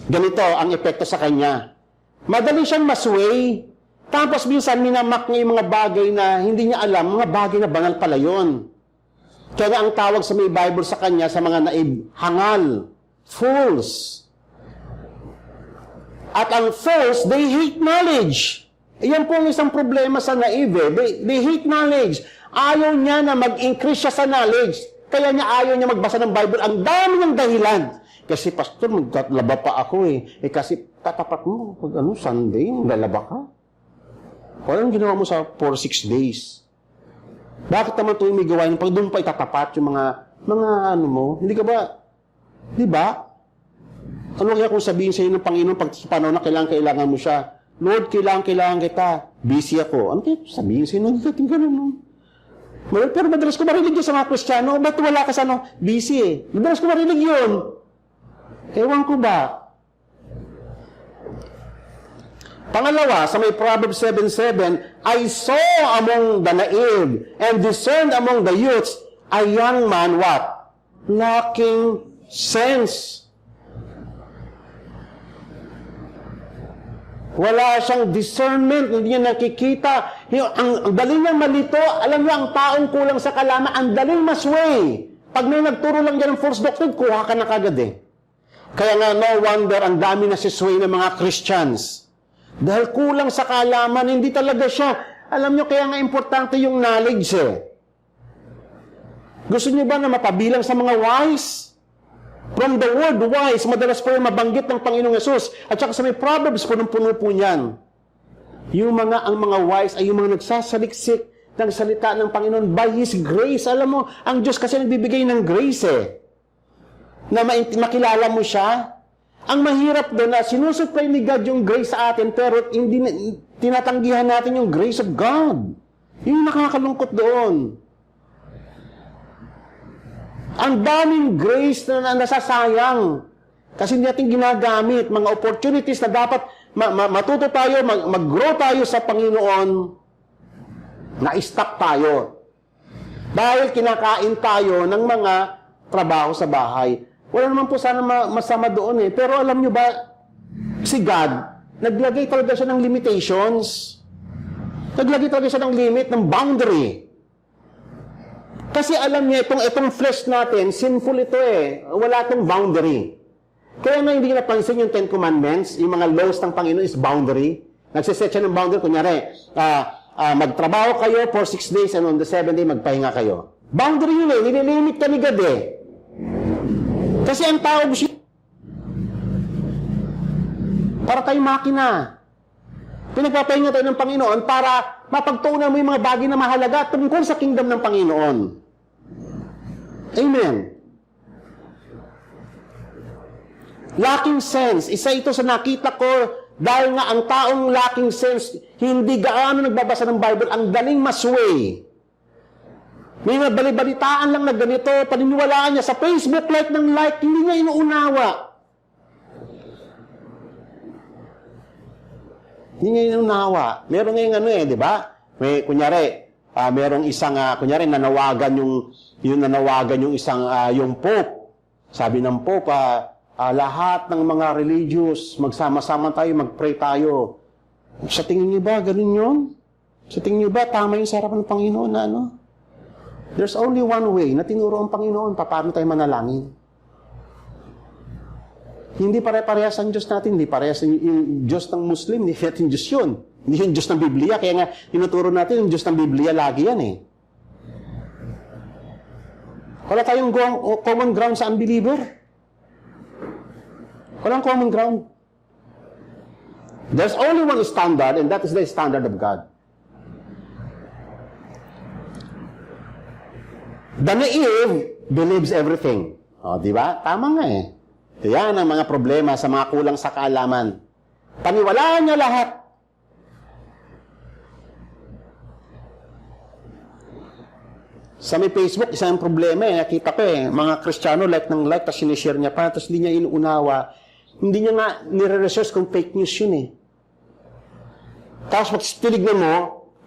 ganito ang epekto sa kanya. Madali siyang masway. Tapos minsan minamak niya yung mga bagay na hindi niya alam, mga bagay na banal pala yun. Kaya ang tawag sa may Bible sa kanya, sa mga naive, hangal, fools. At ang fools, they hate knowledge. Iyan po ang isang problema sa naive. They hate knowledge. Ayaw niya na mag-increase siya sa knowledge. Kaya niya ayaw niya magbasa ng Bible. Ang dami niyang dahilan. Kasi, pastor, maglalaba pa ako eh. Kasi, tatapat mo, Sunday, maglalaba ka. Walang ginawa mo sa 4-6 days. Bakit naman ito yung may gawain? Pag doon pa itatapat yung mga mo, hindi ka ba, di ba? Ano kaya kung sabihin sa iyo ng Panginoon pag sa panahon na kailangan mo siya, Lord, kailangan kita. Busy ako. Ano kaya sabihin sa iyo? Nagdating ganun, no? Pero madalas ko marinig yun sa mga Kristiyano. Ba't wala ka sa busy eh? Madalas ko marinig yun. Ewan ko ba? Pangalawa, sa may Proverbs 7:7, I saw among the naive and discerned among the youths a young man, what? Lacking sense. Wala siyang discernment, hindi niya nakikita. Ang daling niyang malito, alam niyo, ang taong kulang sa kalaman, ang daling masway. Pag may nagturo lang dyan ng false doctrine, kuha ka na kagad eh. Kaya nga, no wonder, ang dami na sisway ng mga Christians. Dahil kulang sa kaalaman, hindi talaga siya. Alam nyo, kaya nga importante yung knowledge eh. Gusto nyo ba na mapabilang sa mga wise? From the word wise, madalas po yung mabanggit ng Panginoong Yesus. At saka sa may Proverbs, punong-puno po niyan. Ang mga wise ay yung mga nagsasaliksik ng salita ng Panginoon by His grace. Alam mo, ang Diyos kasi nagbibigay ng grace eh. Na makilala mo siya. Ang mahirap doon na sinusupply ni God yung grace sa atin, pero hindi tinatanggihan natin yung grace of God. Yung nakakalungkot doon. Ang daming grace na nasasayang. Kasi hindi natin ginagamit. Mga opportunities na dapat matuto tayo, mag-grow tayo sa Panginoon, na-stuck tayo. Dahil kinakain tayo ng mga trabaho sa bahay. Wala naman po sana masama doon eh. Pero alam nyo ba, si God, naglagay talaga siya ng limitations. Naglagay talaga siya ng limit, ng boundary. Kasi alam niya, itong flesh natin, sinful ito eh. Wala itong boundary. Kaya nga hindi napansin yung 10 Commandments, yung mga laws ng Panginoon is boundary. Nagsiset siya ng boundary, kunyari, magtrabaho kayo for 6 days and on the 7th day, magpahinga kayo. Boundary yun eh, nililimit ka ni God eh. Kasi ang tao gusto para tayo makina. Pinagpapahinga tayo ng Panginoon para mapagtuunan mo yung mga bagay na mahalaga tungkol sa kingdom ng Panginoon. Amen. Lacking sense. Isa ito sa nakita ko dahil nga ang taong lacking sense hindi gaano nagbabasa ng Bible, ang daling masway. May nabalibalitaan lang na ganito, paniniwalaan niya sa Facebook, like ng like, hindi niya inuunawa. Hindi niya inuunawa. Meron ngayong di ba? May, kunyari, merong isang, kunyari, nanawagan yung isang, yung Pope. Sabi ng Pope, lahat ng mga religious, magsama-sama tayo, mag-pray tayo. Sa tingin niyo ba, ganun yun? Sa tingin niyo ba, tama yung sa harapan ng Panginoon na There's only one way na tinuro ang Panginoon paano tayo manalangin. Hindi pare-parehas ang Diyos natin, hindi parehas yung Diyos ng Muslim, hindi natin Diyos yun. Hindi yung Diyos ng Biblia, kaya nga tinuturo natin yung Diyos ng Biblia, lagi yan eh. Wala tayong common ground sa unbeliever. Walang common ground. There's only one standard, and that is the standard of God. The naive believes everything. Di ba? Tama nga eh. Yan ang mga problema sa mga kulang sa kaalaman. Paniwalaan niya lahat. Sa may Facebook, isang problema eh. Nakita ko eh. Mga Kristiyano like ng like, tapos sinishare niya pa, tapos hindi niya inuunawa. Hindi niya nga nire-research kung fake news yun eh. Tapos pag tinignan mo,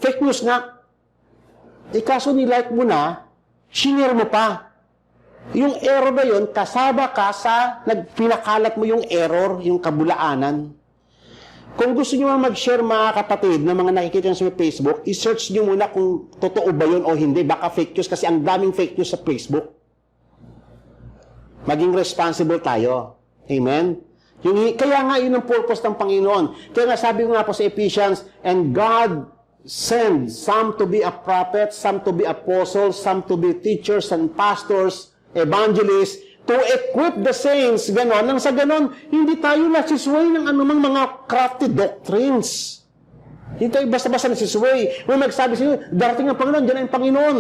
fake news nga. Kaso ni-like mo na, sinare mo pa. Yung error na yun, kasama ka sa pinakalat mo yung error, yung kabulaanan. Kung gusto nyo mag-share mga kapatid na mga nakikita nyo sa Facebook, i-search nyo muna kung totoo ba yun o hindi. Baka fake news kasi ang daming fake news sa Facebook. Maging responsible tayo. Amen? Kaya nga yun ang purpose ng Panginoon. Kaya nga sabi ko nga po sa Ephesians, and God send some to be a prophet, some to be apostles, some to be teachers and pastors, evangelists, to equip the saints, ganon. Nang sa ganon, hindi tayo nasisway ng anumang mga crafty doctrines. Hindi tayo basta-basta nasisway. May magsabi sa inyo, darating ang Panginoon, dyan ang Panginoon.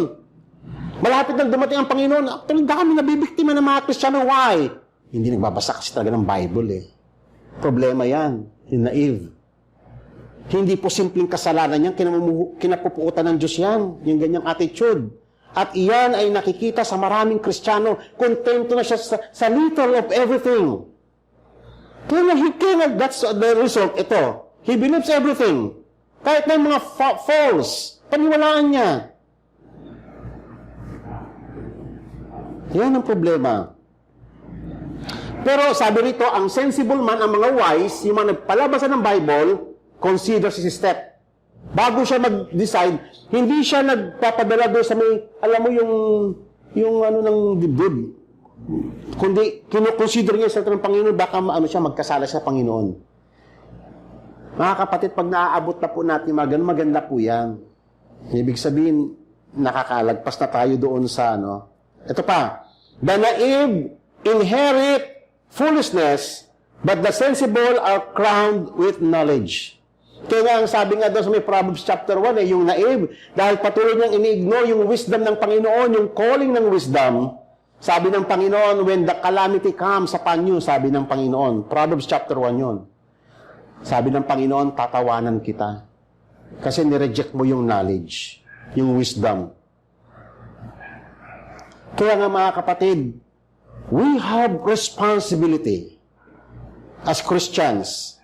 Malapit nang dumating ang Panginoon. Actually, dami nabibiktima ng mga Kristiyano. Why? hindi nagbabasa kasi talaga ng Bible eh. Problema yan, yung naive. Hindi po simpleng kasalanan yan, kinapupuutan ng Diyos yan, yung ganyang attitude. At iyan ay nakikita sa maraming Kristiyano, kontento na siya sa little of everything. Kaya that's the result, ito. He believes everything. Kahit na mga false, paniwalaan niya. Yan ang problema. Pero sabi rito, ang sensible man, ang mga wise, yung mga nagpalabasan ng Bible, considers his step. Bago siya mag-decide, hindi siya nagpapadala doon sa may, alam mo yung ano ng dibdib. Kundi, kinoconsider niya sa ng Panginoon, baka siya, magkasala sa Panginoon. Mga kapatid, pag naaabot na po natin, maganda po yan. Ibig sabihin, nakakalagpas na tayo doon sa, ito pa, the naive inherit foolishness, but the sensible are crowned with knowledge. Kaya nga, ang sabi nga doon sa may Proverbs chapter 1, yung naive, dahil patuloy niyang ini-ignore yung wisdom ng Panginoon, yung calling ng wisdom, sabi ng Panginoon, when the calamity comes upon you, sabi ng Panginoon, Proverbs chapter 1 yun. Sabi ng Panginoon, tatawanan kita. Kasi nireject mo yung knowledge, yung wisdom. Kaya nga mga kapatid, we have responsibility as Christians.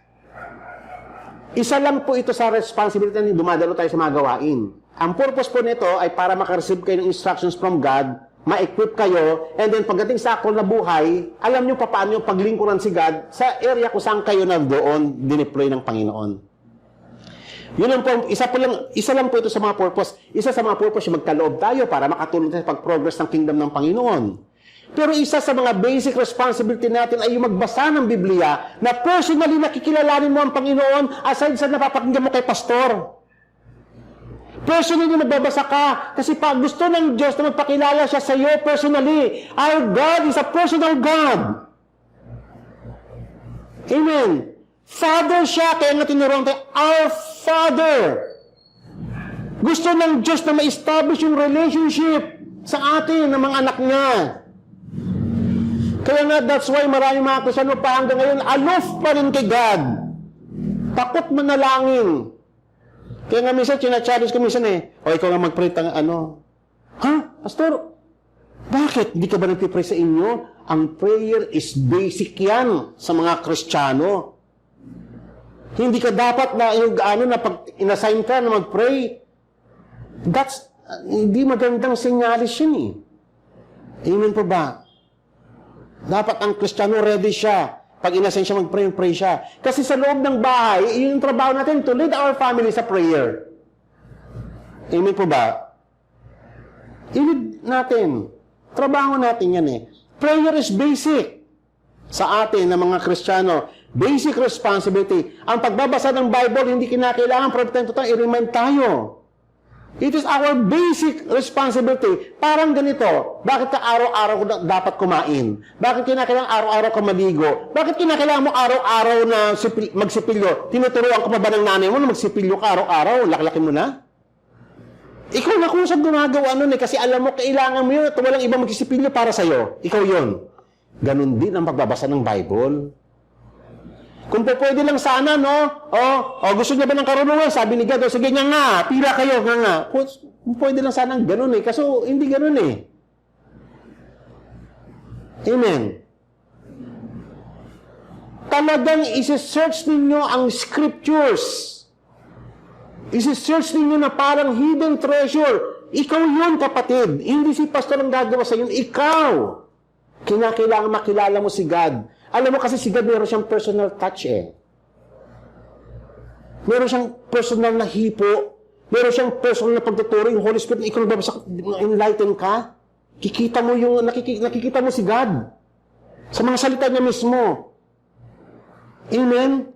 Isa lang po ito sa responsibility na dumadalo tayo sa mga gawain. Ang purpose po nito ay para makareceive kayo ng instructions from God, ma-equip kayo, and then pagdating sa akol na buhay, alam nyo paano yung paglingkuran si God sa area kung saan kayo na doon dineploy ng Panginoon. Yun ang po, isa lang po ito sa mga purpose. Isa sa mga purpose yung magkaloob tayo para makatulong tayo sa pag-progress ng kingdom ng Panginoon. Pero isa sa mga basic responsibility natin ay yung magbasa ng Biblia na personally nakikilalanin mo ang Panginoon aside sa napapakinggan mo kay pastor. Personally magbabasa ka kasi pag gusto ng Diyos na magpakilala siya sa iyo personally. Our God is a personal God. Amen. Father siya, kaya nga tinuruan tayo, our Father. Gusto ng Diyos na ma-establish yung relationship sa atin ng mga anak niya. Kaya nga, that's why maraming mga Kristiyano pa hanggang ngayon, aloof pa rin kay God. Takot manalangin. Kaya nga minsan, china-challenge ko minsan o ikaw nga mag-pray Ha? Pastor, bakit? Hindi ka ba nagpipray sa inyo? Ang prayer is basic yan sa mga Kristiyano. Hindi ka dapat na na pag inassign ka na mag-pray, that's, hindi magandang senyalis yun Amen po ba? Dapat ang Kristiyano ready siya. Pag inassign siya mag-pray siya. Kasi sa loob ng bahay, yung trabaho natin to lead our family sa prayer. Amen po ba? I-lead natin. Trabaho natin yan Prayer is basic sa atin na mga Kristiyano. Basic responsibility. Ang pagbabasa ng Bible, hindi kinakailangan from time to time, i-remind tayo. It is our basic responsibility. Parang ganito, bakit ka araw-araw dapat kumain? Bakit kinakailangan araw-araw ka maligo? Bakit kinakailangan mo araw-araw na magsipilyo? Tinuturuan ka pa ba ng nanay mo na magsipilyo ka araw-araw? Laki-laki mo na? Ikaw na kung saan gumagawa kasi alam mo, kailangan mo yun at walang ibang magsisipilyo para sa'yo. Ikaw yun. Ganon din ang pagbabasa ng Bible. Kung po pwede lang sana, gusto niya ba ng karunungan? Sabi ni God, sige nga, pila kayo, nga. Kung pwede lang sana ganun kaso hindi ganun Amen. Talagang isi-search ninyo ang scriptures. Isi-search ninyo na parang hidden treasure. Ikaw yun, kapatid. Hindi si pastor ang gagawa sa yun. Ikaw. Kinakailangan makilala mo si God. Alam mo kasi si God meron siyang personal touch Meron siyang personal na hipo. Meron siyang personal na pagtuturo. Yung Holy Spirit na ikaw nagbabasa, enlighten ka. Nakikita mo si God. Sa mga salita niya mismo. Amen?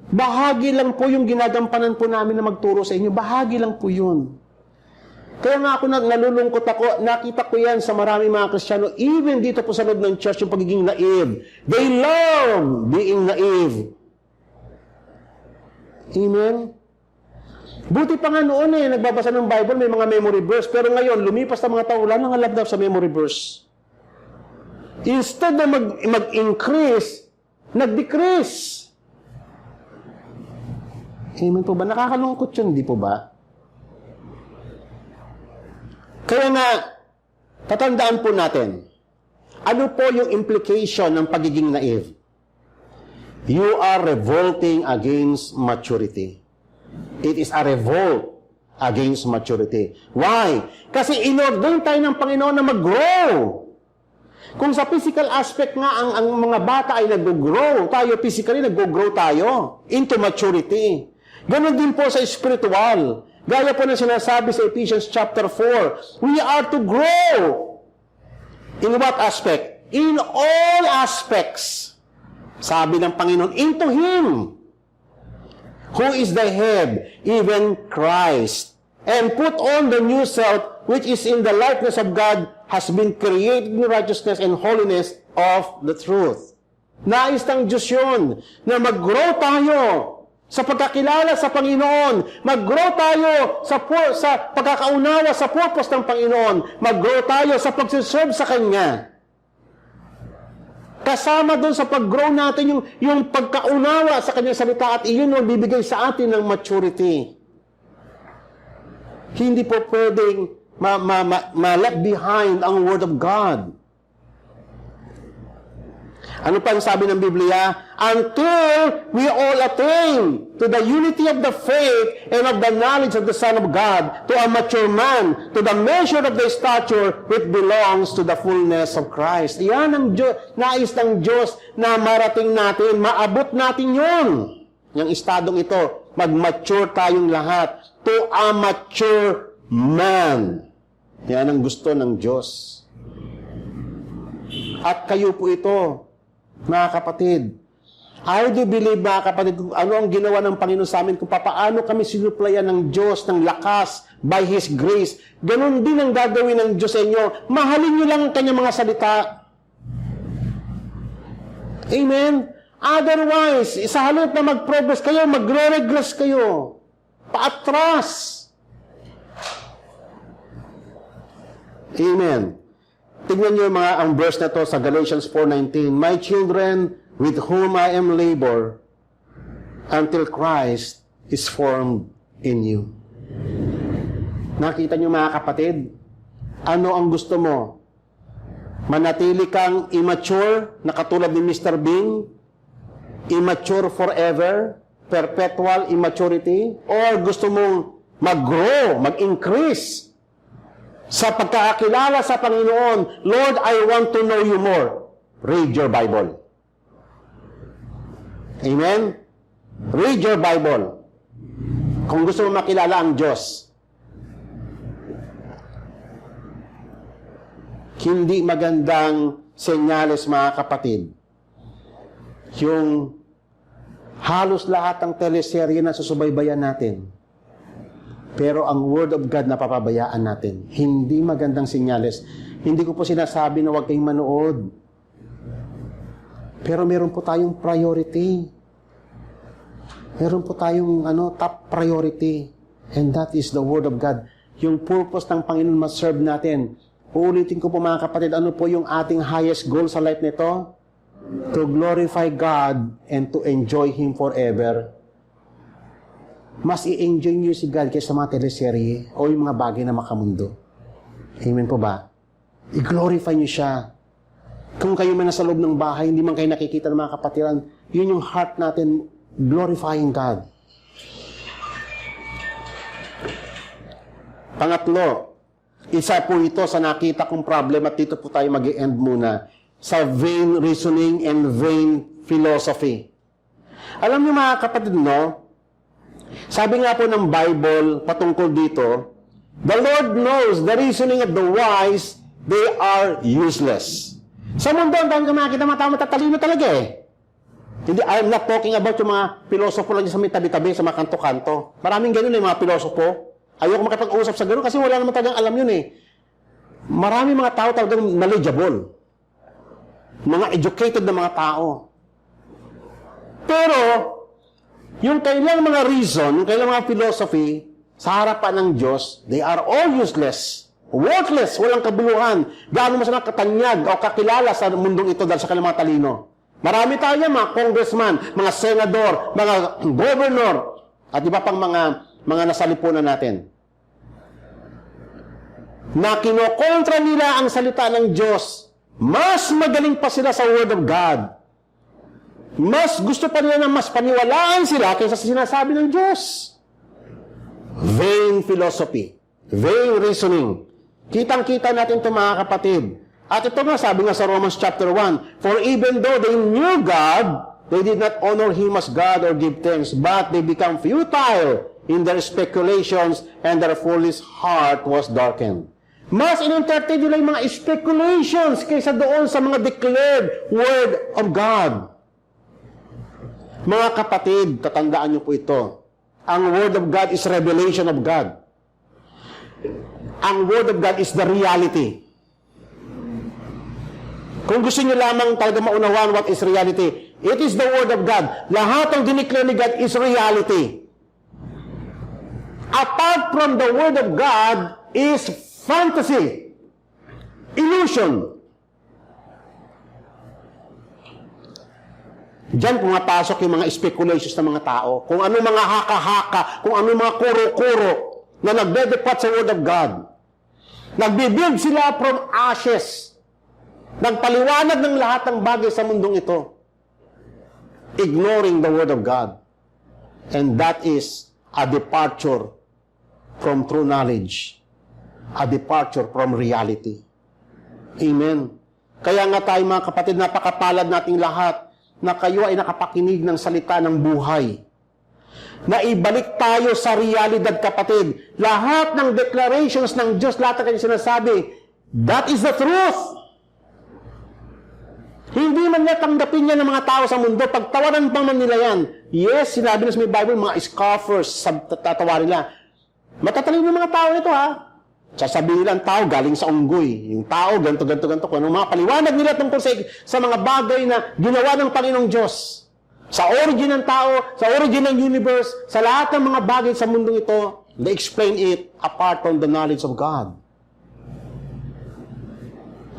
Bahagi lang po yung ginagampanan po namin na magturo sa inyo. Bahagi lang po yun. Kaya nga ako nalulungkot ako, nakita ko yan sa maraming mga Kristiyano, even dito po sa loob ng church, yung pagiging naive. They love being naive. Amen? Buti pa nga noon nagbabasa ng Bible, may mga memory verse, pero ngayon, lumipas na mga tao, wala nang love sa memory verse. Instead na mag-increase, nag-decrease. Amen po ba? Nakakalungkot yun, di po ba? Kaya nga, tatandaan po natin, ano po yung implication ng pagiging naive? You are revolting against maturity. It is a revolt against maturity. Why? Kasi inordain tayo ng Panginoon na mag-grow. Kung sa physical aspect nga, ang mga bata ay nag-grow, tayo physically nag-grow tayo into maturity. Ganon din po sa spiritual. Gaya po na sinasabi sa Ephesians chapter 4, we are to grow. In what aspect? In all aspects. Sabi ng Panginoon, into Him, who is the head, even Christ, and put on the new self, which is in the likeness of God, has been created in righteousness and holiness of the truth. Nais ng Diyos yun, na mag-grow tayo sa pagkakilala sa Panginoon, mag-grow tayo sa pagkakaunawa sa purpose ng Panginoon, mag-grow tayo sa pagsiserve sa Kanya. Kasama doon sa pag-grow natin yung pagkaunawa sa Kanyang salita at iyon ang bibigay sa atin ng maturity. Hindi po pwedeng ma-left behind ang Word of God. Ano pa ang sabi ng Biblia? Until we all attain to the unity of the faith and of the knowledge of the Son of God, to a mature man, to the measure of the stature which belongs to the fullness of Christ. Yan ang nais ng Diyos na marating natin, maabot natin yun. Yung estadong ito, mag-mature tayong lahat to a mature man. Yan ang gusto ng Diyos. At kayo po ito, mga kapatid. I do believe, mga kapatid, kung ano ang ginawa ng Panginoon sa amin, kung paano kami sinuplayan ng Diyos ng lakas by His grace, ganun din ang gagawin ng Diyos sa inyo. Mahalin niyo lang ang Kanyang mga salita. Amen? Otherwise, sa halip na mag-progress kayo, magre-regress kayo. Paatras. Amen. Tingnan niyo ang verse na to sa Galatians 4:19. My children, with whom I am labor, until Christ is formed in you. Nakita niyo mga kapatid, ano ang gusto mo? Manatili kang immature, na katulad ni Mr. Bean? Immature forever? Perpetual immaturity? Or gusto mong mag-grow, mag-increase sa pagkakakilala sa Panginoon? Lord, I want to know you more. Read your Bible. Amen? Read your Bible. Kung gusto mo makilala ang Diyos. Hindi magandang senyales, mga kapatid, yung halos lahat ng teleserye na susubaybayan natin. Pero ang Word of God napapabayaan natin. Hindi magandang senyales. Hindi ko po sinasabi na huwag kayong manood. Pero meron po tayong priority. Meron po tayong top priority. And that is the Word of God. Yung purpose ng Panginoon ma-serve natin. Uulitin ko po, mga kapatid, ano po yung ating highest goal sa life nito? To glorify God and to enjoy Him forever. Mas i-enjoy nyo si God kaysa mga teleserye o yung mga bagay na makamundo. Amen po ba? I-glorify nyo siya. Kung kayo man nasa loob ng bahay, hindi man kayo nakikita ng mga kapatiran, yun yung heart natin, glorifying God. Pangatlo, isa po ito sa nakita kong problem at dito po tayo mag-i-end muna sa vain reasoning and vain philosophy. Alam niyo mga kapatid, no? Sabi nga po ng Bible patungkol dito, the Lord knows the reasoning of the wise, they are useless. Sa mundo, ang dami ka makakita mga tao matatalino talaga eh. Hindi, I'm not talking about yung mga pilosopo lang sa may tabi-tabi, sa mga kanto-kanto. Maraming ganun eh, mga pilosopo. Ayoko makapag-usap sa ganun kasi wala naman talagang alam yun eh. Maraming mga tao talagang knowledgeable. Mga educated na mga tao. Pero, yung kailang mga reason, yung kailang mga philosophy, sa harapan ng Diyos, they are all useless. worthless, walang kabuluhan. Gaano mo sila katanyag o kakilala sa mundong ito dahil sa kanilang mga talino. Marami tayo mga congressman, mga senador, mga governor, at iba pang mga nasalipunan natin. Na kinokontra nila ang salita ng Diyos. Mas magaling pa sila sa Word of God. Mas gusto pa nila na mas paniwalaan sila kaysa sa sinasabi ng Diyos. Vain philosophy. Vain reasoning. Kitang-kita natin ito mga kapatid. At ito nga, sabi nga sa Romans chapter 1, For even though they knew God, they did not honor Him as God or give thanks, but they become futile in their speculations, and their foolish heart was darkened. Mas in-entertain nila yung mga speculations kaysa doon sa mga declared Word of God. Mga kapatid, tatandaan niyo po ito. Ang Word of God is revelation of God. Ang Word of God is the reality. Kung gusto niyo lamang talaga maunawaan what is reality, it is the Word of God. Lahat ng dineclare ni God is reality. Apart from the Word of God is fantasy, illusion. Diyan pumapasok yung mga speculations ng mga tao. Kung ano mga haka-haka, kung ano mga kuro-kuro na nagde-depart sa Word of God. Nagbibuild sila from ashes. Nagpaliwanag ng lahat ng bagay sa mundong ito. Ignoring the Word of God. And that is a departure from true knowledge. A departure from reality. Amen. Kaya nga tayo mga kapatid, napakapalad nating lahat na kayo ay nakapakinig ng salita ng buhay. Na ibalik tayo sa realidad, kapatid. Lahat ng declarations ng Diyos, lahat ng kanyang sinasabi, that is the truth. Hindi man niya tanggapin niya ng mga tao sa mundo, pagtawanan pa man nila yan. Yes, sinabi na sa may Bible, mga scoffers, tatawarin nila. Matatalino ng mga tao nito, ha? Sasabihin nila ang tao galing sa unggoy. Yung tao, ganto. Kung anong mga paliwanag nila tungkol sa mga bagay na ginawa ng Panginoong Diyos. Sa origin ng tao, sa origin ng universe, sa lahat ng mga bagay sa mundong ito, they explain it apart from the knowledge of God.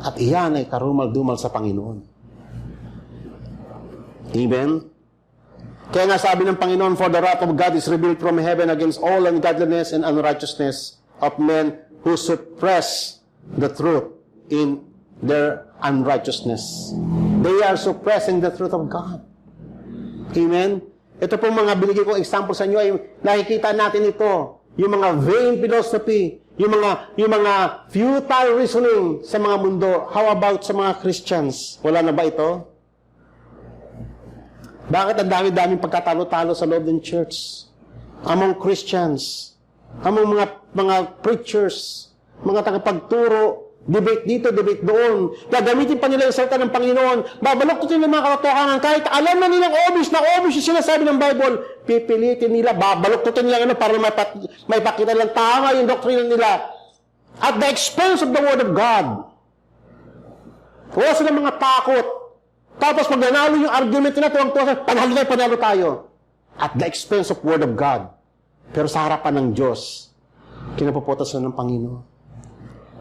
At iyan ay karumal-dumal sa Panginoon. Amen? Kaya nga sabi ng Panginoon, For the wrath of God is revealed from heaven against all ungodliness and unrighteousness of men who suppress the truth in their unrighteousness. They are suppressing the truth of God. Amen? Ito pong mga binigay kong example sa inyo ay nakikita natin ito. Yung mga vain philosophy, yung mga futile reasoning sa mga mundo. How about sa mga Christians? Wala na ba ito? Bakit ang dami-daming pagkatalo-talo sa loob ng church? Among Christians, among mga preachers, mga tagapagturo, debate dito, debate doon. Gagamitin pa nila yung salita ng Panginoon. Babaluktutin ng mga katotohanan. Kahit alam na nilang obvious yung sinasabi ng Bible, pipilitin nila, babaluktutin nila para may pakita lang tama yung doktrina nila. At the expense of the Word of God. Wala silang mga takot. Tapos pag nanalo yung argument nila, panalo tayo. At the expense of Word of God. Pero sa harapan ng Diyos, kinapuputas na ng Panginoon.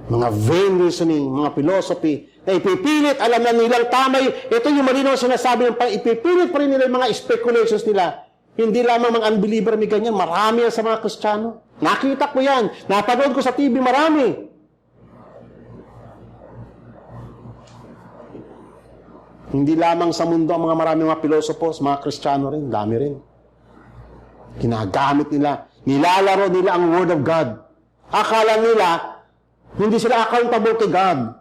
Mga vain reasoning, mga philosophy, na ipipilit, alam na nilang tama, ito yung malinaw sinasabi ng ipipilit pa rin nila yung mga speculations nila. Hindi lamang mga unbeliever may ganyan, marami yan sa mga Kristiyano. Nakita ko yan, napanood ko sa TV, marami. Hindi lamang sa mundo ang mga maraming mga pilosopos, mga Kristiyano rin, dami rin. Ginagamit nila, nilalaro nila ang Word of God. Akala nila, hindi sila accountable to God.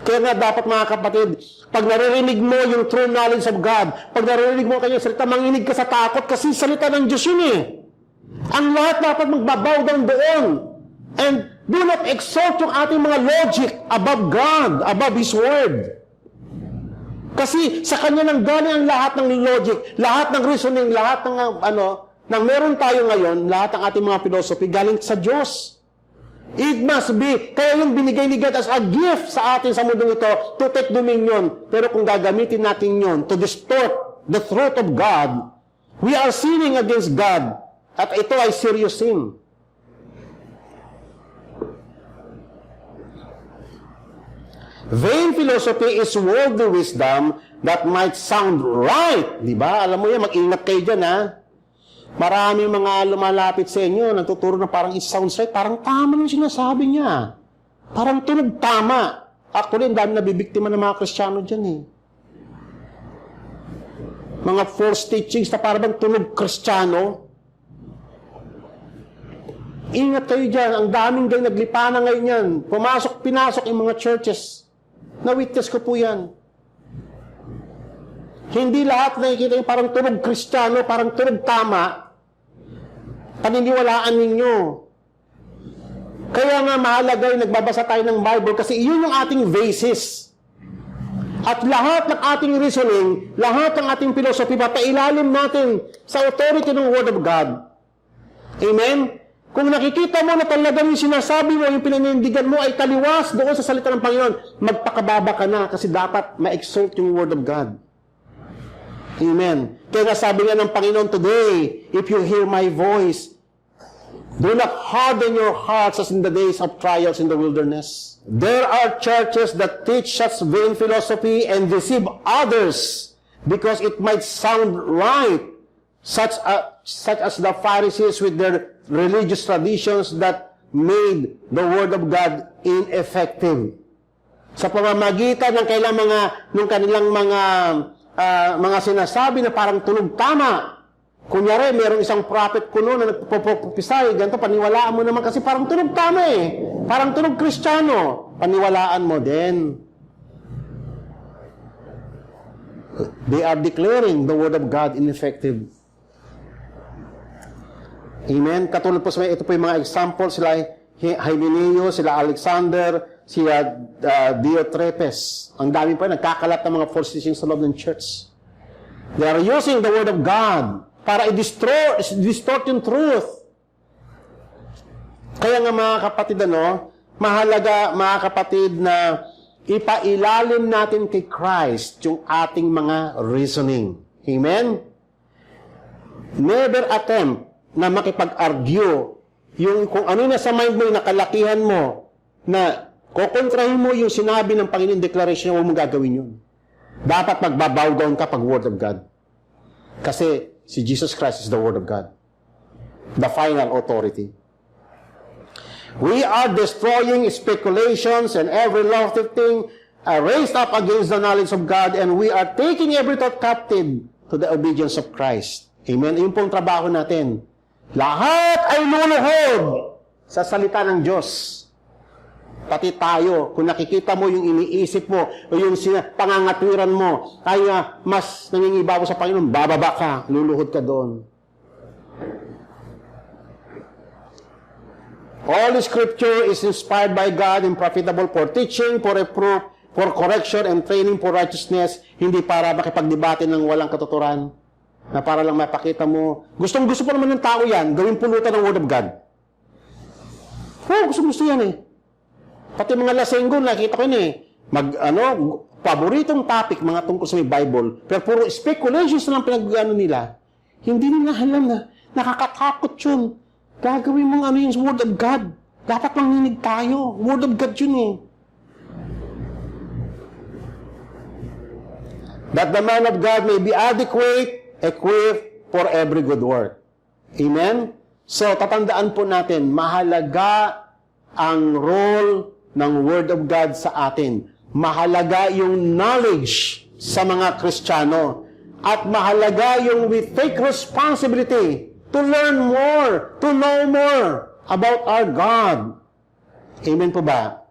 Kaya nga dapat mga kapatid, pag naririnig mo yung true knowledge of God, pag naririnig mo kanyang salita, manginig ka sa takot kasi salita ng Diyos yun eh. Ang lahat dapat magbabow down doon. And do not exalt yung ating mga logic above God, above His Word. Kasi sa Kanya nang galing ang lahat ng logic, lahat ng reasoning, lahat ng nang meron tayo ngayon, lahat ng ating mga philosophy galing sa Diyos. It must be, kaya yung binigay ni God as a gift sa atin sa mundong ito, to take dominion. Pero kung gagamitin natin yon to distort the truth of God, we are sinning against God. At ito ay serious sin. Vain philosophy is worldly wisdom that might sound right. Di ba? Alam mo yan, mag-ingat kayo dyan, ha? Maraming mga lumalapit sa inyo, nagtuturo na parang it sounds right, parang tama ng sinasabi niya. Parang tunog tama. Actually, ang dami nabibiktima ng mga Kristiyano dyan, eh. Mga false teachings na parang tunog Kristiyano. Ingat kayo dyan. Ang daming ganyan, naglipana ngayon yan. Pinasok yung mga churches. Na-witness ko po yan. Hindi lahat nakikita yung parang tunog Kristiyano, parang tunog tama. Paniniwalaan ninyo. Kaya nga mahalaga yung nagbabasa tayo ng Bible kasi iyon yung ating basis. At lahat ng ating reasoning, lahat ng ating philosophy, papailalim natin sa authority ng Word of God. Amen? Kung nakikita mo na talagang yung sinasabi mo, yung pinanindigan mo ay taliwas doon sa salita ng Panginoon, magpakababa ka na kasi dapat ma-exalt yung Word of God. Amen. Kaya nga sabi nga ng Panginoon today, if you hear my voice, do not harden your hearts as in the days of trials in the wilderness. There are churches that teach such vain philosophy and deceive others because it might sound right, such as the Pharisees with their religious traditions that made the Word of God ineffective. Sa pamamagitan ng kanilang mga sinasabi na parang tunog tama. Kunyari, mayroong isang prophet kuno na nagpopropisay, ganito, paniwalaan mo naman kasi parang tunog tama eh. Parang tunog Kristiyano. Paniwalaan mo din. They are declaring the Word of God ineffective. Amen? Katulad po sa ito po yung mga example, sila Hymenaeus, sila Alexander, sila Diotrephes. Ang dami pa, nagkakalat ng mga false teachings sa loob ng church. They are using the Word of God para i-distort yung truth. Kaya nga mga kapatid, mahalaga mga kapatid na ipailalim natin kay Christ yung ating mga reasoning. Amen? Never attempt na makipag-argue yung kung ano na sa mind mo, yung nakalakihan mo, na kukontrahin mo yung sinabi ng Panginoon declaration, huwag mo gagawin yun. Dapat magbabow down ka pag Word of God. Kasi si Jesus Christ is the Word of God. The final authority. We are destroying speculations and every lofty thing raised up against the knowledge of God, and we are taking every thought captive to the obedience of Christ. Amen? Yun pong trabaho natin. Lahat ay luluhod sa salita ng Diyos. Pati tayo, kung nakikita mo yung iniisip mo o yung pangangatwiran mo, kaya mas nangingibabaw sa Panginoon, bababa ka, luluhod ka doon. All Scripture is inspired by God and profitable for teaching, for reproof, for correction, and training for righteousness, hindi para makipagdebate ng walang katuturan, na para lang mapakita mo. Gustong-gusto pa naman ng tao yan, gawing pulutan ng Word of God. Gustong-gusto yan eh. Pati mga lasenggo, nakita ko yun eh. Paboritong topic, mga tungkol sa may Bible, pero puro speculations na lang pinag-ano nila. Hindi nila alam na nakakatakot yun. Gagawin mong yung Word of God. Dapat manginig tayo. Word of God yun eh. That the man of God may be adequate, equipped for every good work. Amen? So, tatandaan po natin, mahalaga ang role ng Word of God sa atin. Mahalaga yung knowledge sa mga Kristiyano. At mahalaga yung we take responsibility to learn more, to know more about our God. Amen po ba?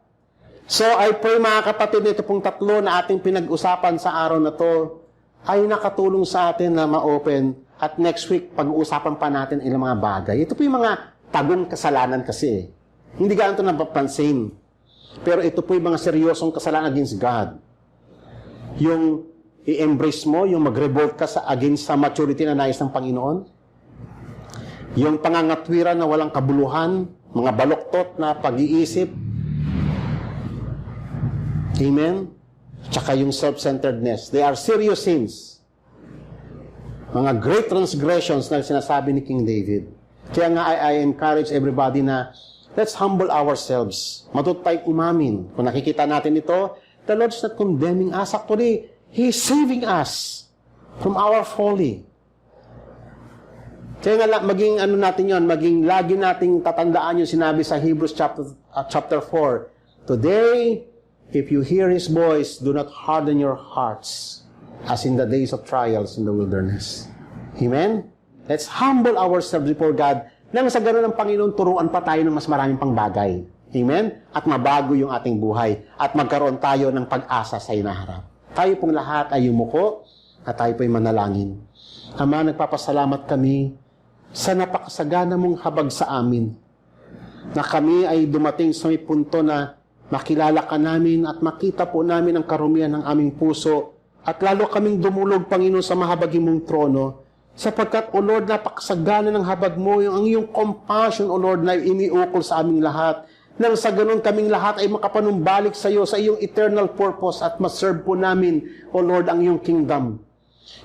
So, I pray mga kapatid, ito pong tatlo na ating pinag-usapan sa araw na to ay nakatulong sa atin na ma-open at next week pag-uusapan pa natin ilang mga bagay. Ito po yung mga tagong kasalanan kasi. Hindi ganito napapansin. Pero ito po yung mga seryosong kasalanan against God. Yung i-embrace mo, yung mag-revolt ka against sa maturity na nais ng Panginoon. Yung pangangatwiran na walang kabuluhan, mga baluktot na pag-iisip. Amen? Tsaka yung self-centeredness. They are serious sins. Mga great transgressions na sinasabi ni King David. Kaya nga I encourage everybody na let's humble ourselves. Matuto tayong umamin. Kung nakikita natin ito, The Lord is not condemning us. Actually, He is saving us from our folly. Kaya nga, maging ano natin yon, maging lagi nating tatandaan yung sinabi sa Hebrews chapter 4. Today, if you hear His voice, do not harden your hearts as in the days of trials in the wilderness. Amen? Let's humble ourselves before God nang sa ganun ng Panginoon, turuan pa tayo ng mas maraming pang bagay. Amen? At mabago yung ating buhay. At magkaroon tayo ng pag-asa sa inaharap. Tayo pong lahat ay yumuko at tayo po'y manalangin. Ama, nagpapasalamat kami sa napakasagana mong habag sa amin. Na kami ay dumating sa may punto na makilala ka namin at makita po namin ang karumihan ng aming puso. At lalo kaming dumulog, Panginoon, sa mahabagin mong trono. Sapagkat, O Lord, napakasagana ng habag mo, ang iyong compassion, O Lord, na iniukol sa aming lahat. Nang sa ganun kaming lahat ay makapanumbalik sa iyo, sa iyong eternal purpose at maserve po namin, O Lord, ang iyong kingdom.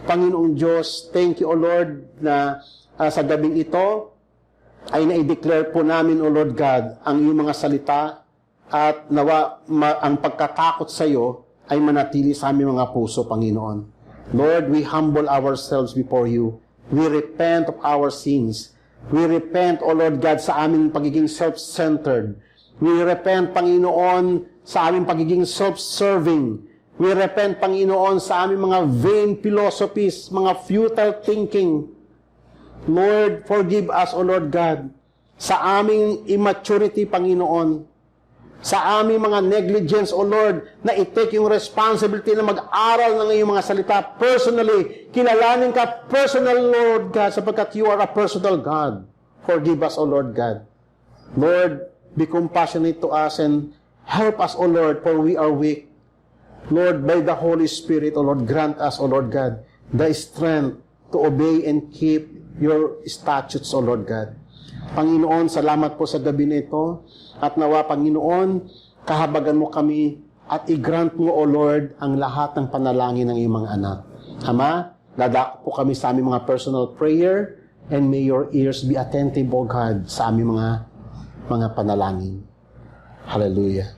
Panginoong Diyos, thank you, O Lord, na sa gabing ito ay na-declare po namin, O Lord God, ang iyong mga salita at nawa ang pagkatakot sa iyo ay manatili sa aming mga puso, Panginoon. Lord, we humble ourselves before you. We repent of our sins. We repent, O Lord God, sa aming pagiging self-centered. We repent, Panginoon, sa aming pagiging self-serving. We repent, Panginoon, sa aming mga vain philosophies, mga futile thinking. Lord, forgive us, O Lord God, sa aming immaturity, Panginoon. Sa aming mga negligence, O Lord, na i-take yung responsibility na mag-aral ng iyong mga salita personally. Kilalanin ka personal, Lord God, sapagkat you are a personal God. Forgive us, O Lord God. Lord, be compassionate to us and help us, O Lord, for we are weak. Lord, by the Holy Spirit, O Lord, grant us, O Lord God, the strength to obey and keep your statutes, O Lord God. Panginoon, salamat po sa gabi nito. At nawa, Panginoon, kahabagan mo kami at i-grant mo, O Lord, ang lahat ng panalangin ng iyong mga anak. Ama, dadako po kami sa aming mga personal prayer and may your ears be attentive, O God, sa aming mga panalangin. Hallelujah.